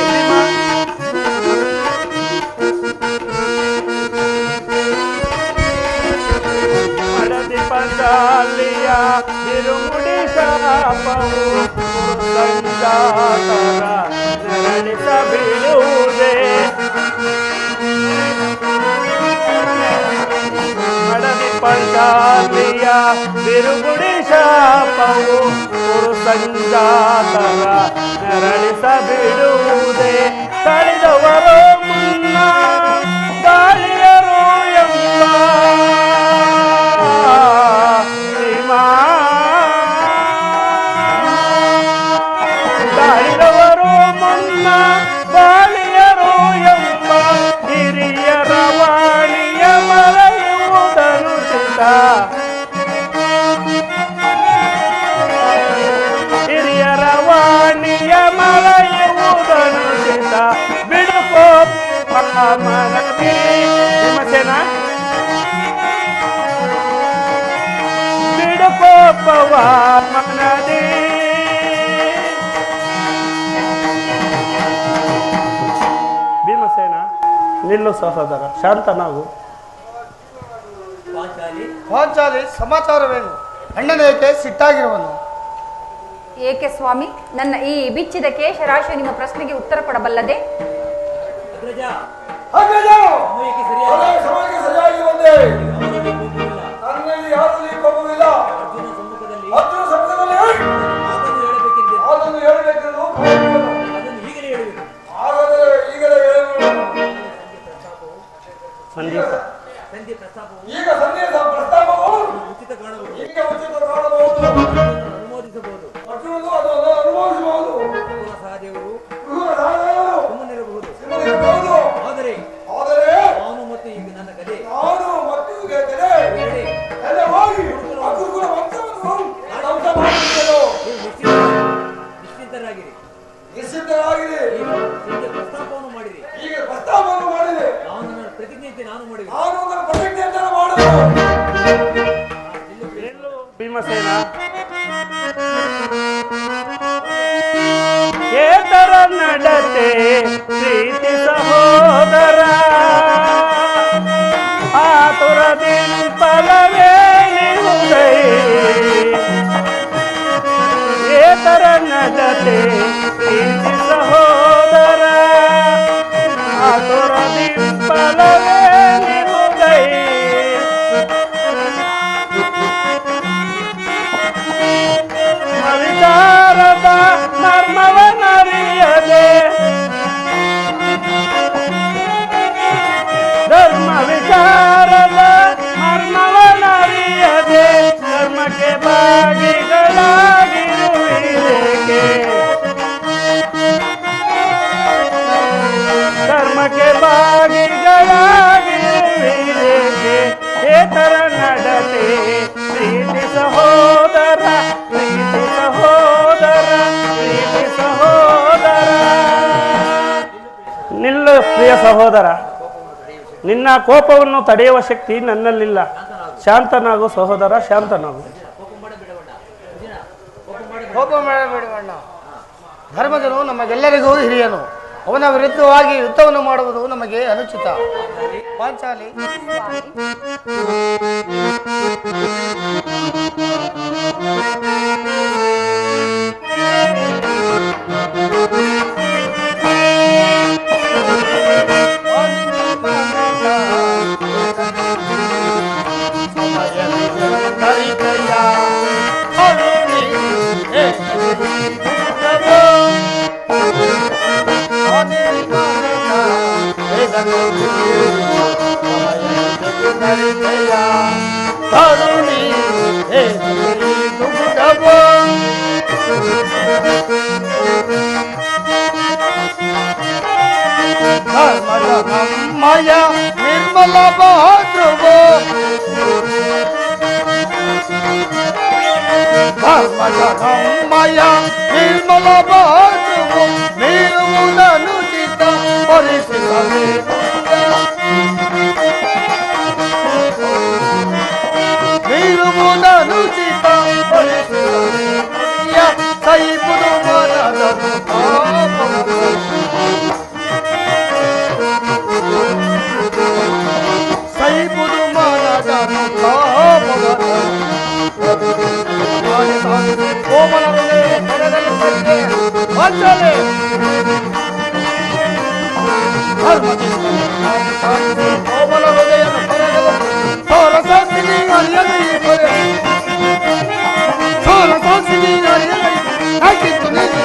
[SPEAKER 5] ಮಡದಿ ಪಂಚಾಲಿಯ ಬಿರುಮುಡಿ ಶಾಪವು ಸಂಜಾತರ ನರಳಿಸ ಬಿಡುವುದೇ. ಮಡದಿ ಪಂಚಾಲಿಯ ಬಿರುಗುಡಿ ಶಾಪವು ಸಂಜಾತರ ನರಳಿಸ ಬಿಡುವುದೇ. ತಳಿದವರು ಮುನ್ನ ಗಾಳಿಯರು ಎಂಬ ದಾಳಿದವರು ಮುನ್ನ ಬಾಳಿಯರು ಎಂಬ ಹಿರಿಯರ ವಾಣಿಯ ಮರೆಯುವುದನು ಚಿತ. ಹಿರಿಯರ ವಾಣಿಯ ಮರೆಯುವುದನು ಚಿತ. ಬಿಡುಕೋಪ ಮನದಿ ಭೀಮಸೇನ, ಬಿಡುಕೋಪವ ಮನದಿ. ಭೀಮಸೇನ, ನಿಲ್ಲು ಸಹೋದರ, ಶಾಂತನಾಗು.
[SPEAKER 1] ಪಾಂಚಾಲಿ, ಸಮಾಚಾರವೇನು? ಅಣ್ಣನೇಕೆ ಸಿಟ್ಟಾಗಿರುವನು?
[SPEAKER 3] ಏಕೆ ಸ್ವಾಮಿ, ನನ್ನ ಈ ಬಿಚ್ಚಿದ ಕೇಶರಾಶಿ ನಿಮ್ಮ ಪ್ರಶ್ನೆಗೆ ಉತ್ತರ ಕೊಡಬಲ್ಲದೆ?
[SPEAKER 1] ಸಮಯಕ್ಕೆ ಸರಿಯಾಗಿ ಬಂದೆ. ನನ್ನಲ್ಲಿ ಯಾವುದೇ ಕೋಪವಿಲ್ಲ. ಅರ್ಜುನ ಸಮ್ಮುಖದಲ್ಲಿ ಅದನ್ನು ಹೇಳಬೇಕೆಂದು ಹಾಗಾದರೆ ಈಗಲೇ
[SPEAKER 5] ಸಂದೀಪ,
[SPEAKER 1] ಈಗ ಸಂಧಿಯ ಪ್ರಸ್ತಾಪವು
[SPEAKER 4] ಉಚಿತ ಕಾಣಬಹುದು,
[SPEAKER 1] ಈಗ ಉಚಿತ ಕಾಣಬಹುದು,
[SPEAKER 4] ಅನುಮೋದಿಸಬಹುದು.
[SPEAKER 1] ಅರ್ಜುನನು ಅದನ್ನು ಅನುಭವಿಸಬಹುದು.
[SPEAKER 4] ಸಹದೇವರು
[SPEAKER 1] ಸುಮ್ಮನಿರಬಹುದು.
[SPEAKER 4] ಆದರೆ ನಾನು ಮತ್ತು ಈಗ ನನ್ನ ಗದೆ
[SPEAKER 1] ಎಲ್ಲ ಹೋಗಿ ಆ ಗುರುಕುಲ ವಂಶವನ್ನು ಧ್ವಂಸ ಮಾಡುತ್ತಿದ್ದೆನು.
[SPEAKER 4] ನಿಶ್ಚಿಂತರಾಗಿರಿ.
[SPEAKER 1] ಈಗ
[SPEAKER 4] ಪ್ರಸ್ತಾಪವನ್ನು ಮಾಡಿರಿ.
[SPEAKER 1] ನಾನು
[SPEAKER 4] ನನ್ನ ಪ್ರತಿಜ್ಞೆಯಂತೆ ನಾನು ಮಾಡಿದೆ.
[SPEAKER 1] ನನ್ನ ಪ್ರತಿಜ್ಞೆಯಂತೆ ಮಾಡುವುದು.
[SPEAKER 5] ಭೀಮಸೇನ, ಏತರ ನಡತೆ ಪ್ರೀತಿ ಸಹೋದರ, ಆತುರದಿ ಫಲವೇ ನಿಹುದೈ. ಏತರ ನಡತೆ ಪ್ರೀತಿ ಸಹೋದರ, ಆತುರದಿ ಫಲವೇ ನಿಹುದೈ. ವಿಚಾರದ ಮರ್ಮವನರಿಯದೆ, ಧರ್ಮ ವಿಚಾರದ ಮರ್ಮವನರಿಯದೆ, ಧರ್ಮಕ್ಕೆ ಭಾಗಿಗಳಾಗಿರುವಿರೇಕೆ? ಧರ್ಮಕ್ಕೆ ಭಾಗಿಗಳಾಗಿರುವಿರೇಕೆ? ಏತರ ನಡತೆ ಪ್ರೀತಿ ಸಹೋದರ, ಪ್ರೀತಿ ಸಹೋದರ, ಪ್ರೀತಿ ಸಹೋದರ. ನಿಲ್ಲು ಪ್ರಿಯ ಸಹೋದರ, ನಿನ್ನ ಕೋಪವನ್ನು ತಡೆಯುವ ಶಕ್ತಿ ನನ್ನಲ್ಲಿಲ್ಲ. ಶಾಂತನಾಗು ಸಹೋದರ, ಶಾಂತನಾಗು.
[SPEAKER 1] ಕೋಪ ಮಾಡಬೇಡವಣ್ಣ. ಧರ್ಮಜನು ನಮಗೆಲ್ಲರಿಗೂ ಹಿರಿಯನು. ಅವನ ವಿರುದ್ಧವಾಗಿ ಯುದ್ಧವನ್ನು ಮಾಡುವುದು ನಮಗೆ ಅನುಚಿತ. ಪಾಂಚಾಲಿ,
[SPEAKER 5] ಸಮಯ
[SPEAKER 1] ನಿರ್ಮಲ ಭಾದ್ರವೋ ಧರ್ಮಜನಮ್ಮಯ ನಿರ್ಮಲ ಭಾದ್ರವೋ ನೀರುವುದನುಚಿತ ಪರಿಸಿಸಬೇಕು ನೀರುವುದನುಚಿತ ಸೈಬುದು ಮನದ ಸೈಬುದು ಮನದ ಕೋಮಲ ವಂಚನೆ ಕೋಮಲ ಹೃದಯ ಸೋಲ ಸಾಕ್ಷಿನಿ ಅರಿಯಲಿ ಸೋಲ ಸಾಕ್ಷಿನಿ ಅರಿಯಲಿ ಹಾಕಿತ್ತು ನೀನು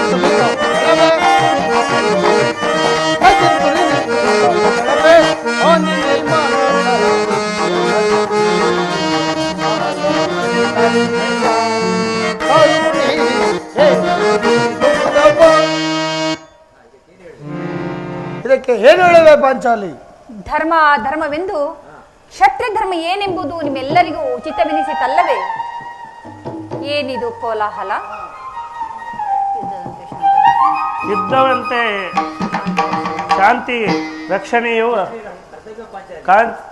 [SPEAKER 1] ಹಾಕಿತ್ತು ನೀನು ಇದಕ್ಕೆ ಏನು ಹೇಳುವೆ ಪಾಂಚಾಲಿ?
[SPEAKER 3] ಧರ್ಮ ಧರ್ಮವೆಂದು ಕ್ಷತ್ರಿಯ ಧರ್ಮ ಏನೆಂಬುದು ನಿಮ್ಮೆಲ್ಲರಿಗೂ ಉಚಿತವೆನಿಸಿತಲ್ಲವೇ? ಏನಿದು ಕೋಲಾಹಲ?
[SPEAKER 5] ಯುದ್ಧವಂತೆ ಶಾಂತಿ ರಕ್ಷಣೆಯು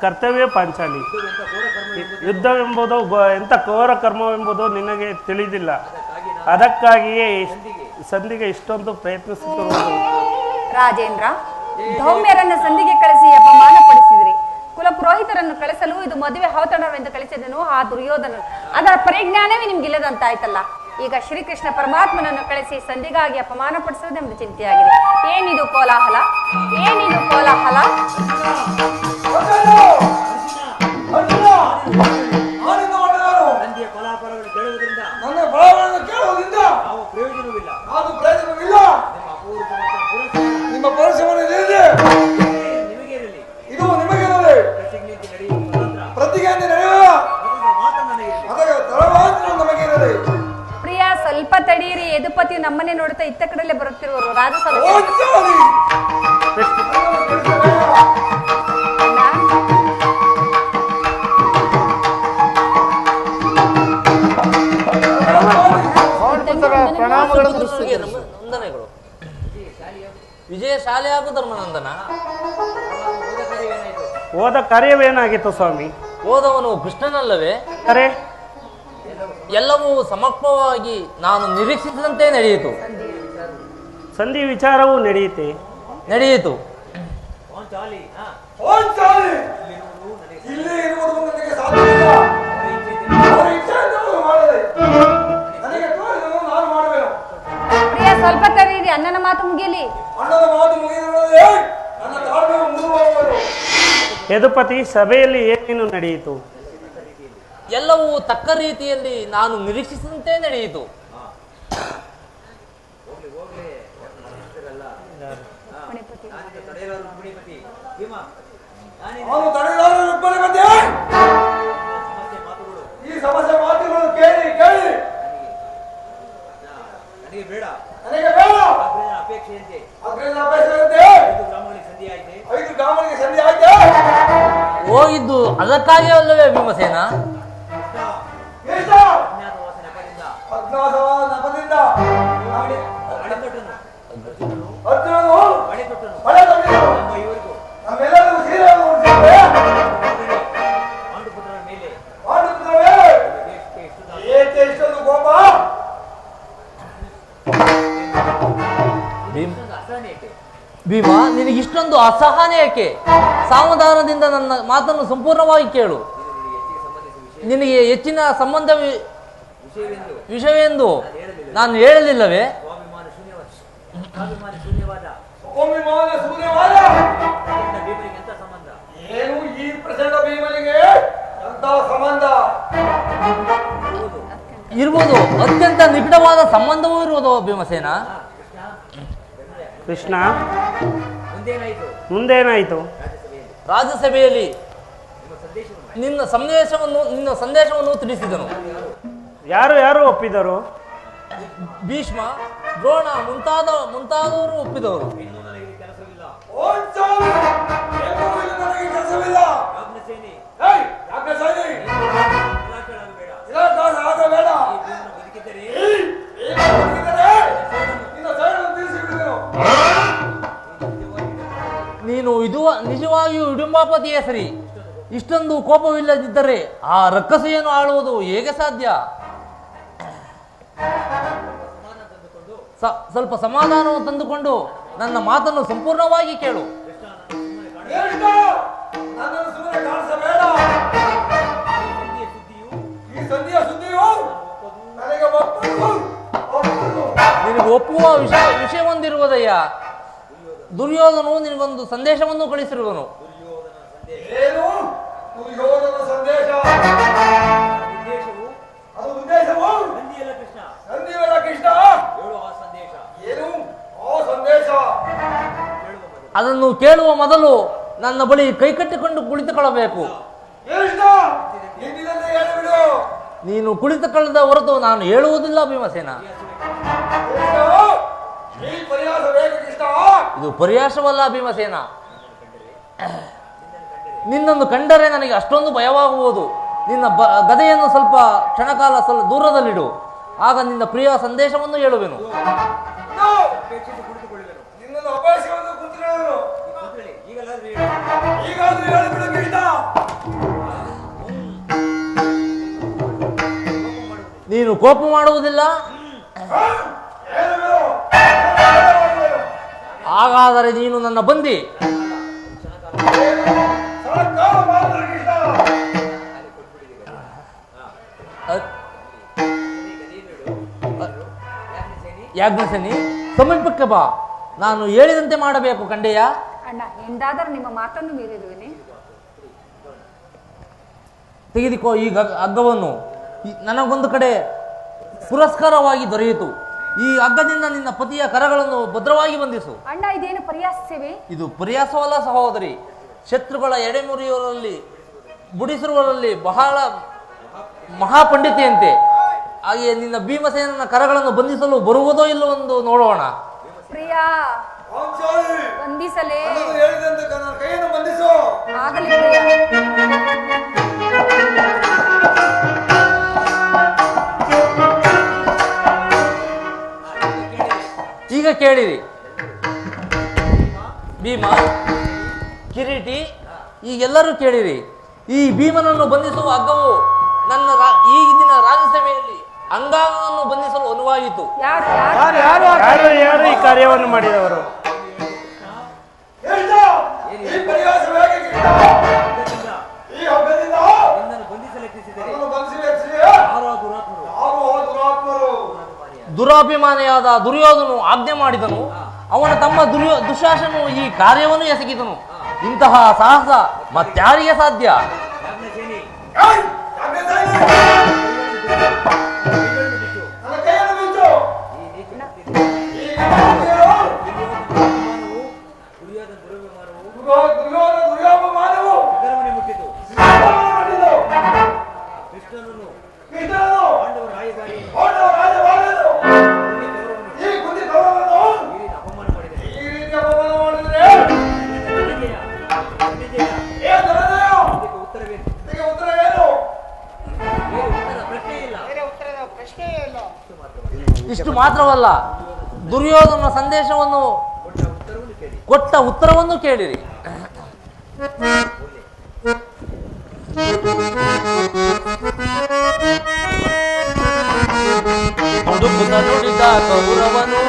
[SPEAKER 5] ಕರ್ತವ್ಯ ಪಾಂಚಾಲಿ. ಯುದ್ಧವೆಂಬುದು ಎಂಥ ಘೋರ ಕರ್ಮವೆಂಬುದು ನಿನಗೆ ತಿಳಿದಿಲ್ಲ. ಅದಕ್ಕಾಗಿಯೇ ಸಂಧಿಗೆ ಇಷ್ಟೊಂದು ಪ್ರಯತ್ನಿಸುತ್ತಿರುವುದು.
[SPEAKER 3] ರಾಜೇಂದ್ರ, ಧೌಮ್ಯರನ್ನು ಸಂಧಿಗೆ ಕಳಿಸಿ ಅಪಮಾನ ಪಡಿಸಿದ್ರಿ. ಕುಲಪುರೋಹಿತರನ್ನು ಕಳಿಸಲು ಇದು ಮದುವೆ ಔತಣವೆಂದು ಕಳಿಸಿದನು ಆ ದುರ್ಯೋಧನನು. ಅದರ ಪರಿಜ್ಞಾನವೇ ನಿಮ್ಗಿಲ್ಲದಂತಾಯ್ತಲ್ಲ. ಈಗ ಶ್ರೀಕೃಷ್ಣ ಪರಮಾತ್ಮನನ್ನು ಕಳಿಸಿ ಸಂಧಿಗಾಗಿ ಅಪಮಾನ ಪಡಿಸುವುದೆಂಬ ಚಿಂತೆಯಾಗಿದೆ. ಏನಿದು ಕೋಲಾಹಲ? ಏನಿದು ಕೋಲಾಹಲ?
[SPEAKER 1] ನನ್ನ ಫಲವನ್ನು ಕೇಳುವುದರಿಂದ ಪ್ರಯೋಜನವಿಲ್ಲ. ನಿಮ್ಮ ಪೌರುಷವನ್ನು ಇದು ನಿಮಗಿರಲಿ. ಪ್ರತಿಜ್ಞೆ ನಡೆಯುವ ನಮಗಿರಲಿ.
[SPEAKER 3] ಪ್ರಿಯ, ಸ್ವಲ್ಪ ತಡೀರಿ. ಯದುಪತಿ ನಮ್ಮನ್ನೇ ನೋಡುತ್ತಾ ಇತ್ತ ಕಡೆಯಲ್ಲೇ ಬರುತ್ತಿರುವರು. ರಾಜಸಭೆ
[SPEAKER 2] ವಂದನೆಗಳು. ವಿಜಯಶಾಲಿ ಹಾಗೂ ಧರ್ಮನಂದನ.
[SPEAKER 5] ಹೋದ ಕಾರ್ಯವೇನಾಗಿತ್ತು ಸ್ವಾಮಿ?
[SPEAKER 2] ಹೋದವನು ಕೃಷ್ಣನಲ್ಲವೇ?
[SPEAKER 5] ಅರೆ,
[SPEAKER 2] ಎಲ್ಲವೂ ಸಮರ್ಪವಾಗಿ ನಾನು ನಿರೀಕ್ಷಿಸಿದಂತೆ ನಡೆಯಿತು.
[SPEAKER 5] ಸಂಧಿ ವಿಚಾರವೂ ನಡೆಯಿತು.
[SPEAKER 1] ಇಲ್ಲಿ ಇರುವುದು ನನಗೆ ಸಾಧ್ಯವಿಲ್ಲ. ನಾನು ಮಾಡಬೇಕು.
[SPEAKER 3] ಪ್ರಿಯ, ಸ್ವಲ್ಪ ತಡೀರಿ. ಅಣ್ಣನ ಮಾತು ಮುಗಿಯಲಿ.
[SPEAKER 1] ಅಣ್ಣನ ಮಾತು ಮುಗಿದರೆ ನನ್ನ ತಾಳ್ಮೆ ಮುಗಿದುವುದು.
[SPEAKER 5] ಯದುಪತಿ, ಸಭೆಯಲ್ಲಿ ಏನೇನು ನಡೆಯಿತು?
[SPEAKER 2] ಎಲ್ಲವೂ ತಕ್ಕ ರೀತಿಯಲ್ಲಿ ನಾನು ನಿರೀಕ್ಷಿಸಿದಂತೆ ನಡೆಯಿತು.
[SPEAKER 1] ನಾನು ತಡೆದಾರರೊಬ್ಬನೇ ಬಂದೆ. ಈ ಸಮಸ್ಯೆ ಮಾತುಗಳು ಕೇಳಿ ಕೇಳಿ ನನಗೆ ಬೇಡ. ಅಪೇಕ್ಷೆಯಂತೆ 5 ಗ್ರಾಮಗಳಿಗೆ ಸಂಧಿ ಆಯ್ತೆ.
[SPEAKER 2] ಹೋಗಿದ್ದು ಅದಕ್ಕಾಗಿ ಅಲ್ಲವೇ ಭೀಮಸೇನ?
[SPEAKER 1] ಅಜ್ಞಾತವಾದ ನೆಪದಿಂದ ಅರ್ಜುನನು ಬಳೆ ತೊಟ್ಟಿದ್ದನು. ನಮ್ಮೆಲ್ಲರಿಗೂ ಸೀರೆಯನ್ನು ಉಡಿಸಿದ್ದೆ. ಪಾಂಡುಪುತ್ರವೇ, ಏಕೆ ಇಷ್ಟೊಂದು ಕೋಪ?
[SPEAKER 2] ಭೀಮ, ನಿನಗಿಷ್ಟೊಂದು ಅಸಹನೆ ಏಕೆ? ಸಾವಧಾನದಿಂದ ನನ್ನ ಮಾತನ್ನು ಸಂಪೂರ್ಣವಾಗಿ ಕೇಳು. ನಿನಗೆ ಹೆಚ್ಚಿನ ಸಂಬಂಧ ವಿಷಯವೆಂದು ನಾನು ಹೇಳಲಿಲ್ಲವೇ?
[SPEAKER 1] ಏನು ಈ ಪ್ರಚಂಡ ಭೀಮನಿಗೆ ಸಂಬಂಧ
[SPEAKER 2] ಇರುವುದು? ಅತ್ಯಂತ ನಿಕಟವಾದ ಸಂಬಂಧವೂ ಇರುವುದು ಭೀಮಸೇನ.
[SPEAKER 5] ಕೃಷ್ಣ, ಮುಂದೇನಾಯಿತು?
[SPEAKER 2] ರಾಜ್ಯಸಭೆಯಲ್ಲಿ ನಿನ್ನ ಸಂದೇಶವನ್ನು ತಿಳಿಸಿದನು.
[SPEAKER 5] ಯಾರು ಯಾರು ಒಪ್ಪಿದರು?
[SPEAKER 2] ಭೀಷ್ಮ, ದ್ರೋಣ ಮುಂತಾದವರು ಒಪ್ಪಿದವರು.
[SPEAKER 1] ನನಗೆ ಕೆಲಸವಿಲ್ಲ.
[SPEAKER 4] ಯಾಜ್ಞಸೇನಿ,
[SPEAKER 1] ಏಯ್, ಯಾಜ್ಞಸೇನಿ,
[SPEAKER 4] ನಿರಾಶರಾಗಬೇಡ.
[SPEAKER 1] ನಿರಾಶರಾಗಬೇಡ.
[SPEAKER 4] ಈ ಜೀವನ ಬದುಕಿದ್ದರೆ
[SPEAKER 1] ಈಗ ಬದುಕಿದರೆ ನಿನ್ನ ಸೇಡನ್ನು ತೀರಿಸಿಬಿಡುವೆನು.
[SPEAKER 2] ನೀನು ನಿಜವಾಗಿಯೂ ಇಡುಂಬಾಪತಿಯೇ ಸರಿ. ಇಷ್ಟೊಂದು ಕೋಪವಿಲ್ಲದಿದ್ದರೆ ಆ ರಕ್ಕಸೆಯನ್ನು ಆಳುವುದು ಹೇಗೆ ಸಾಧ್ಯ? ಸ್ವಲ್ಪ ಸಮಾಧಾನವನ್ನು ತಂದುಕೊಂಡು ನನ್ನ ಮಾತನ್ನು ಸಂಪೂರ್ಣವಾಗಿ ಕೇಳು.
[SPEAKER 1] ಕೃಷ್ಣ, ನನ್ನನ್ನು ಸುಮ್ಮನೆ ಕಾಣಿಸಬೇಡ. ಈ ಸಂಧಿಯ ಸುದ್ದಿಯು ನನಗೆ ಒಪ್ಪದು.
[SPEAKER 2] ನಿನಗೆ ಒಪ್ಪುವ ವಿಷಯವೊಂದಿರುವುದಯ್ಯ. ದುರ್ಯೋಧನು ನಿನಗೊಂದು ಸಂದೇಶವನ್ನು ಕಳಿಸಿರುವನು.
[SPEAKER 1] ಏನು ದುರ್ಯೋಧನ ಸಂದೇಶ?
[SPEAKER 4] ಉದ್ದೇಶವು
[SPEAKER 1] ಅದು ಉದ್ದೇಶವು
[SPEAKER 4] ನಂದಿಯಲ್ಲ ಕೃಷ್ಣ.
[SPEAKER 1] ನಂದಿಯಲ್ಲ ಕೃಷ್ಣ.
[SPEAKER 4] ಹೇಳು ಆ ಸಂದೇಶ.
[SPEAKER 1] ಏನು ಆ ಸಂದೇಶ?
[SPEAKER 2] ಅದನ್ನು ಕೇಳುವ ಮೊದಲು ನನ್ನ ಬಳಿ ಕೈಕಟ್ಟಿಕೊಂಡು ಕುಳಿತುಕೊಳ್ಳಬೇಕು.
[SPEAKER 1] ಕೃಷ್ಣ, ಹಿಂದಿನಂತೆ ಹೇಳಿಬಿಡು.
[SPEAKER 2] ನೀನು ಕುಳಿತುಕೊಳ್ಳದ ಹೊರತು ನಾನು ಹೇಳುವುದಿಲ್ಲ ಭೀಮಸೇನ.
[SPEAKER 1] ಕೃಷ್ಣ, ಈ ಪರ್ಯಾಸ ಬೇಕು ಕೃಷ್ಣ.
[SPEAKER 2] ಇದು ಪರ್ಯಾಸವಲ್ಲ ಭೀಮಸೇನ. ನಿನ್ನನ್ನು ಕಂಡರೆ ನನಗೆ ಅಷ್ಟೊಂದು ಭಯವಾಗುವುದು. ನಿನ್ನ ಗದೆಯನ್ನು ಸ್ವಲ್ಪ ಕ್ಷಣಕಾಲ ಸ್ವಲ್ಪ ದೂರದಲ್ಲಿಡು. ಆಗ ನಿನ್ನ ಪ್ರಿಯ ಸಂದೇಶವನ್ನು ಹೇಳುವೆನು.
[SPEAKER 4] ಅಪೇಕ್ಷಿಸಿ ಕುಳಿತುಕೊಳ್ಳುವೆನು.
[SPEAKER 1] ನಿನ್ನನ್ನು ಅಪೇಕ್ಷೆಯನ್ನು ಕುಂತಿರುವೆನು.
[SPEAKER 4] ಕೂತ್ಕೊಳ್ಳಿ. ಈಗಲಾದ್ರೂ
[SPEAKER 1] ಈಗಾದ್ರೂ ಹೇಳಿಬಿಡು ಕೃಷ್ಣ.
[SPEAKER 2] ನೀನು ಕೋಪ ಮಾಡುವುದಿಲ್ಲ.
[SPEAKER 1] ಹೇಳಿಬಿಡು.
[SPEAKER 2] ಹಾಗಾದರೆ ನೀನು ನನ್ನ ಬಂದಿ.
[SPEAKER 1] ಸರಕಾರ ಮಾತ್ರ ಕೃಷ್ಣ.
[SPEAKER 2] ಯಾಜ್ಞಸೇನಿ, ಸಮೀಪಕ್ಕೆ ಬಾ. ನಾನು ಹೇಳಿದಂತೆ ಮಾಡಬೇಕು ಕಂಡೆಯ.
[SPEAKER 3] ಅಣ್ಣ, ಎಂದಾದರೂ ನಿಮ್ಮ ಮಾತನ್ನು ಮೀರಿರುವೆನೆ.
[SPEAKER 2] ತೆಗೆದುಕೋ ಈ ಹಗ್ಗವನ್ನು. ನನಗೊಂದು ಕಡೆ ಪುರಸ್ಕಾರವಾಗಿ ದೊರೆಯಿತು. ಈ ಹಗ್ಗದಿಂದ ನಿನ್ನ ಪತಿಯ ಕರಗಳನ್ನು ಭದ್ರವಾಗಿ ಬಂಧಿಸು.
[SPEAKER 3] ಅಣ್ಣ, ಇದೇನು ಪರ್ಯಾಸ ಸೇವೆ?
[SPEAKER 2] ಇದು ಪರ್ಯಾಸವಲ್ಲ ಸಹೋದರಿ. ಶತ್ರುಗಳ ಎಡೆಮುರಿಯುವರಲ್ಲಿ ಬುಡಿಸಿರುವರಲ್ಲಿ ಬಹಳ ಮಹಾಪಂಡಿತೆಯಂತೆ. ಹಾಗೆಯೇ ನಿನ್ನ ಭೀಮಸೇನನ ಕರಗಳನ್ನು ಬಂಧಿಸಲು ಬರುವುದೋ ಇಲ್ಲವೆಂದು ನೋಡೋಣ.
[SPEAKER 3] ಪ್ರಿಯಾ,
[SPEAKER 1] ವಂಶಾಲಿ,
[SPEAKER 3] ಬಂಧಿಸಲೇ?
[SPEAKER 1] ನನ್ನನ್ನು ಹೇಳಿದಂತೆ ನನ್ನ ಕೈಯನ್ನು ಬಂಧಿಸು.
[SPEAKER 3] ಆಗಲಿ ಪ್ರಿಯಾ.
[SPEAKER 2] ಈಗ ಕೇಳಿರಿ ಭೀಮ, ಕಿರೀಟಿ, ಈಗೆಲ್ಲರೂ ಕೇಳಿರಿ. ಈ ಭೀಮನನ್ನು ಬಂಧಿಸುವ ಹಗ್ಗವು ನನ್ನ ಈಗಿನ ರಾಜ್ಯಸಭೆಯಲ್ಲಿ ಅಂಗಾಂಗವನ್ನು ಬಂಧಿಸಲು ಅನುವಾಯಿತು.
[SPEAKER 5] ಯಾರು ಈ ಕಾರ್ಯವನ್ನು ಮಾಡಿದವರು?
[SPEAKER 1] ಕೃಷ್ಣ, ಈ ಪರ್ಯಾಸ ಬೇಕು ಕೃಷ್ಣ. ಈ ಹಬ್ಬದಿಂದ
[SPEAKER 4] ನಿನ್ನನ್ನು ಬಂಧಿಸಲೆತ್ತಿಸಿದರೆ
[SPEAKER 1] ನನ್ನನ್ನು ಬಂಧಿಸಬೇಕು.
[SPEAKER 4] ಯಾರು ಆ ದುರಾತ್ಮರು?
[SPEAKER 1] ಯಾರು ಆ ದುರಾತ್ಮರು?
[SPEAKER 2] ದುರಾಭಿಮಾನಿಯಾದ ದುರ್ಯೋಧನು ಆಜ್ಞೆ ಮಾಡಿದನು. ಅವನ ತಮ್ಮ ದುಶಾಸನು ಈ ಕಾರ್ಯವನ್ನು ಎಸಗಿದನು. ಇಂತಹ ಸಾಹಸ ಮತ್ಯಾರಿಗೆ ಸಾಧ್ಯ?
[SPEAKER 4] ಯಾಜ್ಞಸೇನಿ,
[SPEAKER 1] ಏಯ್, ಯಾಜ್ಞಸೇನಿ, ನನ್ನ ಕೈಯನ್ನು ಬಿಚ್ಚು.
[SPEAKER 4] ಈ ನೀಚ
[SPEAKER 1] ಈಗ ದುರ್ಯೋಧನ ದುರ್ಯೋಪಮಾನವು
[SPEAKER 4] ವಿಗ್ರಹವನ್ನೇ ಮುಟ್ಟಿತು.
[SPEAKER 1] ಮಾಡಿದ್ದು.
[SPEAKER 4] ಕೃಷ್ಣನನ್ನು
[SPEAKER 1] ಕೃಷ್ಣನು
[SPEAKER 4] ಪಾಂಡವ ರಾಯಭಾರಿಯನ್ನು
[SPEAKER 1] ಪಾಂಡವ ರಾಜವಾದನು
[SPEAKER 4] ಈ
[SPEAKER 1] ಈ ಕುಂದಿ ಗೌರವವನ್ನು
[SPEAKER 4] ಈ ರೀತಿ ಅಪಮಾನ ಮಾಡಿದರೆ
[SPEAKER 1] ಈ ರೀತಿ ಅಪಮಾನ ಮಾಡಿದರೆ
[SPEAKER 4] ಧನಂಜಯ, ಧನಂಜಯ,
[SPEAKER 1] ಏ ಧನಂಜಯ,
[SPEAKER 4] ಇದಕ್ಕೆ ಉತ್ತರವೇನು?
[SPEAKER 1] ಇದಕ್ಕೆ ಉತ್ತರ ಏನು?
[SPEAKER 4] ಬೇರೆ ಉತ್ತರ ಪ್ರಶ್ನೆಯೇ ಇಲ್ಲ.
[SPEAKER 2] ಇಷ್ಟು ಮಾತ್ರವಲ್ಲ, ದುರ್ಯೋಧನ ಸಂದೇಶವನ್ನು ಕೊಟ್ಟ ಉತ್ತರವನ್ನು ಕೇಳಿರಿ. ಹುಡುಕುತ್ತ ನುಡಿದ ಕೌರವನು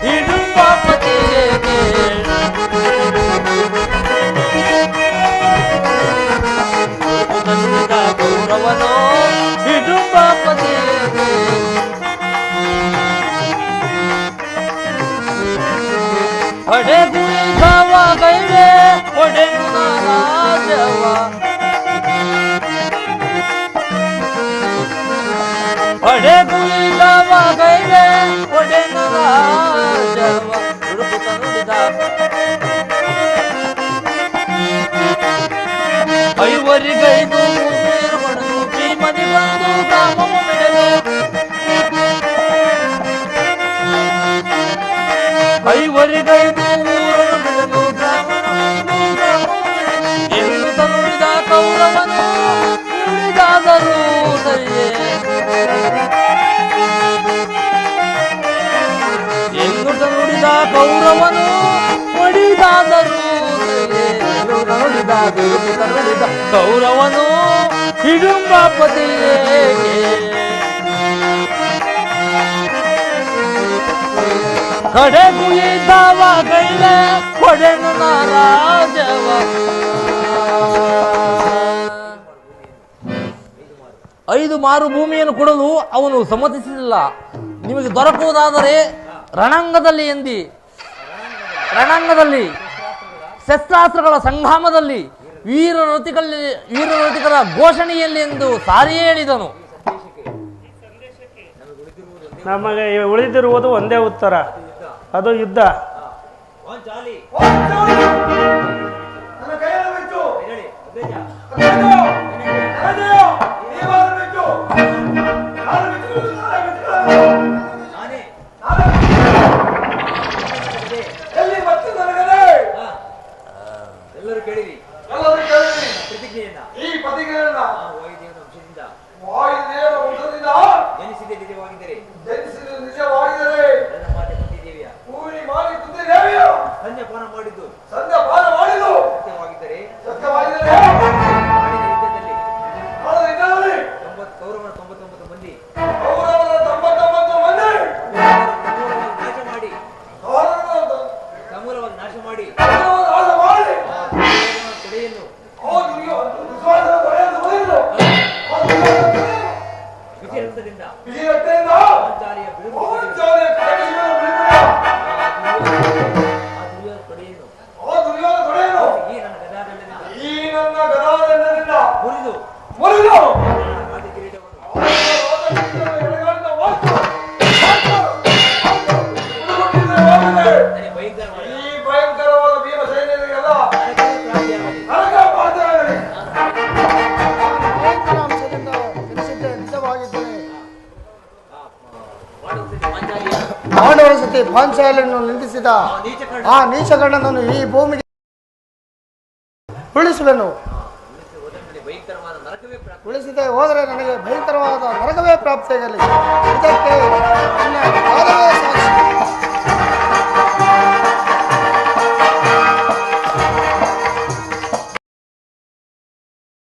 [SPEAKER 2] ಹಿಡುಂಬಾಪತಿಯೇಕೆ. ಹುಡುಕುತ್ತ ನುಡಿದ ಕೌರವನು ಹಿಡುಂಬಾಪತಿಯೇಕೆ. ಹೊಡೆ ಗುರಿಗವ ಗೈರೆ ಹೊಡೆ ರಾಜವ. ಹೊಡೆ ಗುರಿಗವ ಗೈರೆ ಹೊಡೆ ರಾಜವ. ಹುಡುಕುತ್ತ ನುಡಿದ ಐವರಿಗೈದು ಹೊಡೆದು ಭೀಮನಿ ಬಂದು ಗ್ರಾಮವು ಮೆಡೆದು. ಐವರಿಗೈದು ಊರನ್ನು ಬಿಡಲು ಎನ್ನುತ್ತ ನುಡಿದ ಬಿರುಕು ತರಲಿದ ಗೌರವನು ಹಿಡುಂಬಪತಿಯೇ ಕಡೆಗೂ ಇದ್ದವ ಕೈಲೆ ಕೊಡೆನು ನಾರಾಜವ 5 ಮಾರು ಭೂಮಿಯನ್ನು ಕೊಡಲು ಅವನು ಸಮ್ಮತಿಸಲಿಲ್ಲ. ನಿಮಗೆ ದೊರಕುವುದಾದರೆ ರಣಾಂಗದಲ್ಲಿ ಎಂದಿ, ರಣಾಂಗದಲ್ಲಿ ಶಸ್ತ್ರಾಸ್ತ್ರಗಳ ಸಂಗ್ರಾಮದಲ್ಲಿ ವೀರರತಿಕರ ಘೋಷಣೆಯಲ್ಲಿ ಎಂದು ಸಾರಿಯೇ ಹೇಳಿದನು.
[SPEAKER 5] ನಮಗೆ ಉಳಿದಿರುವುದು ಒಂದೇ ಉತ್ತರ, ಅದು ಯುದ್ಧ.
[SPEAKER 4] ಎಲ್ಲರೂ ಕೇಳಿರಿ ಪ್ರತಿಜ್ಞೆಯನ್ನ.
[SPEAKER 1] ಈ ಪ್ರತಿಜ್ಞೆಯನ್ನ ವಾಯುದೇವನ ವಂಶದಿಂದ
[SPEAKER 4] ಜನಿಸಿದೆ ನಿಜವಾಗಿದ್ದರೆ ನನ್ನ ಮಾತೆ ಕುಂತಿದೇವಿಯ
[SPEAKER 1] ಪೂರಿ ಮಾಡಿ ಕುಂತಿದೇವಿಯ
[SPEAKER 4] ಸಂಧ್ಯಪಾನ ಮಾಡಿದ್ದು ಸತ್ಯವಾಗಿದ್ದರೆ ಮಾಡಿದ ಯುದ್ಧದಲ್ಲಿ 99 ಮಂದಿ ಸಮೂಲವಾಗಿ ನಾಶ ಮಾಡಿ ವಿಜಯದಿಂದ ಪಾಂಚಾಲಿಯ ಈ ನನ್ನ ಗದಾದಂಡದಿಂದ ಮುರಿದು ಭಯಂಕರವಾದ ಭೀಮ ಸೈನ್ಯಗಳಿಗೆಲ್ಲ
[SPEAKER 6] ಪಾಂಡವರ ಸತಿ ಪಾಂಚಾಲಿಯನ್ನು ನಿಂದಿಸಿದ ಆ ನೀಚಗಣ್ಣನನ್ನು ಈ ಭೂಮಿಗೆ ಉಳಿಸುವೆನು. ಉಳಿಸದೆ ಹೋದರೆ ನನಗೆ ಭಯಂಕರವಾದ ನರಕವೇ ಪ್ರಾಪ್ತಿಯಾಗಲಿ. ಇದಕ್ಕೆ ನನ್ನ ಪಾದವೇ ಸಾಕ್ಷಿ.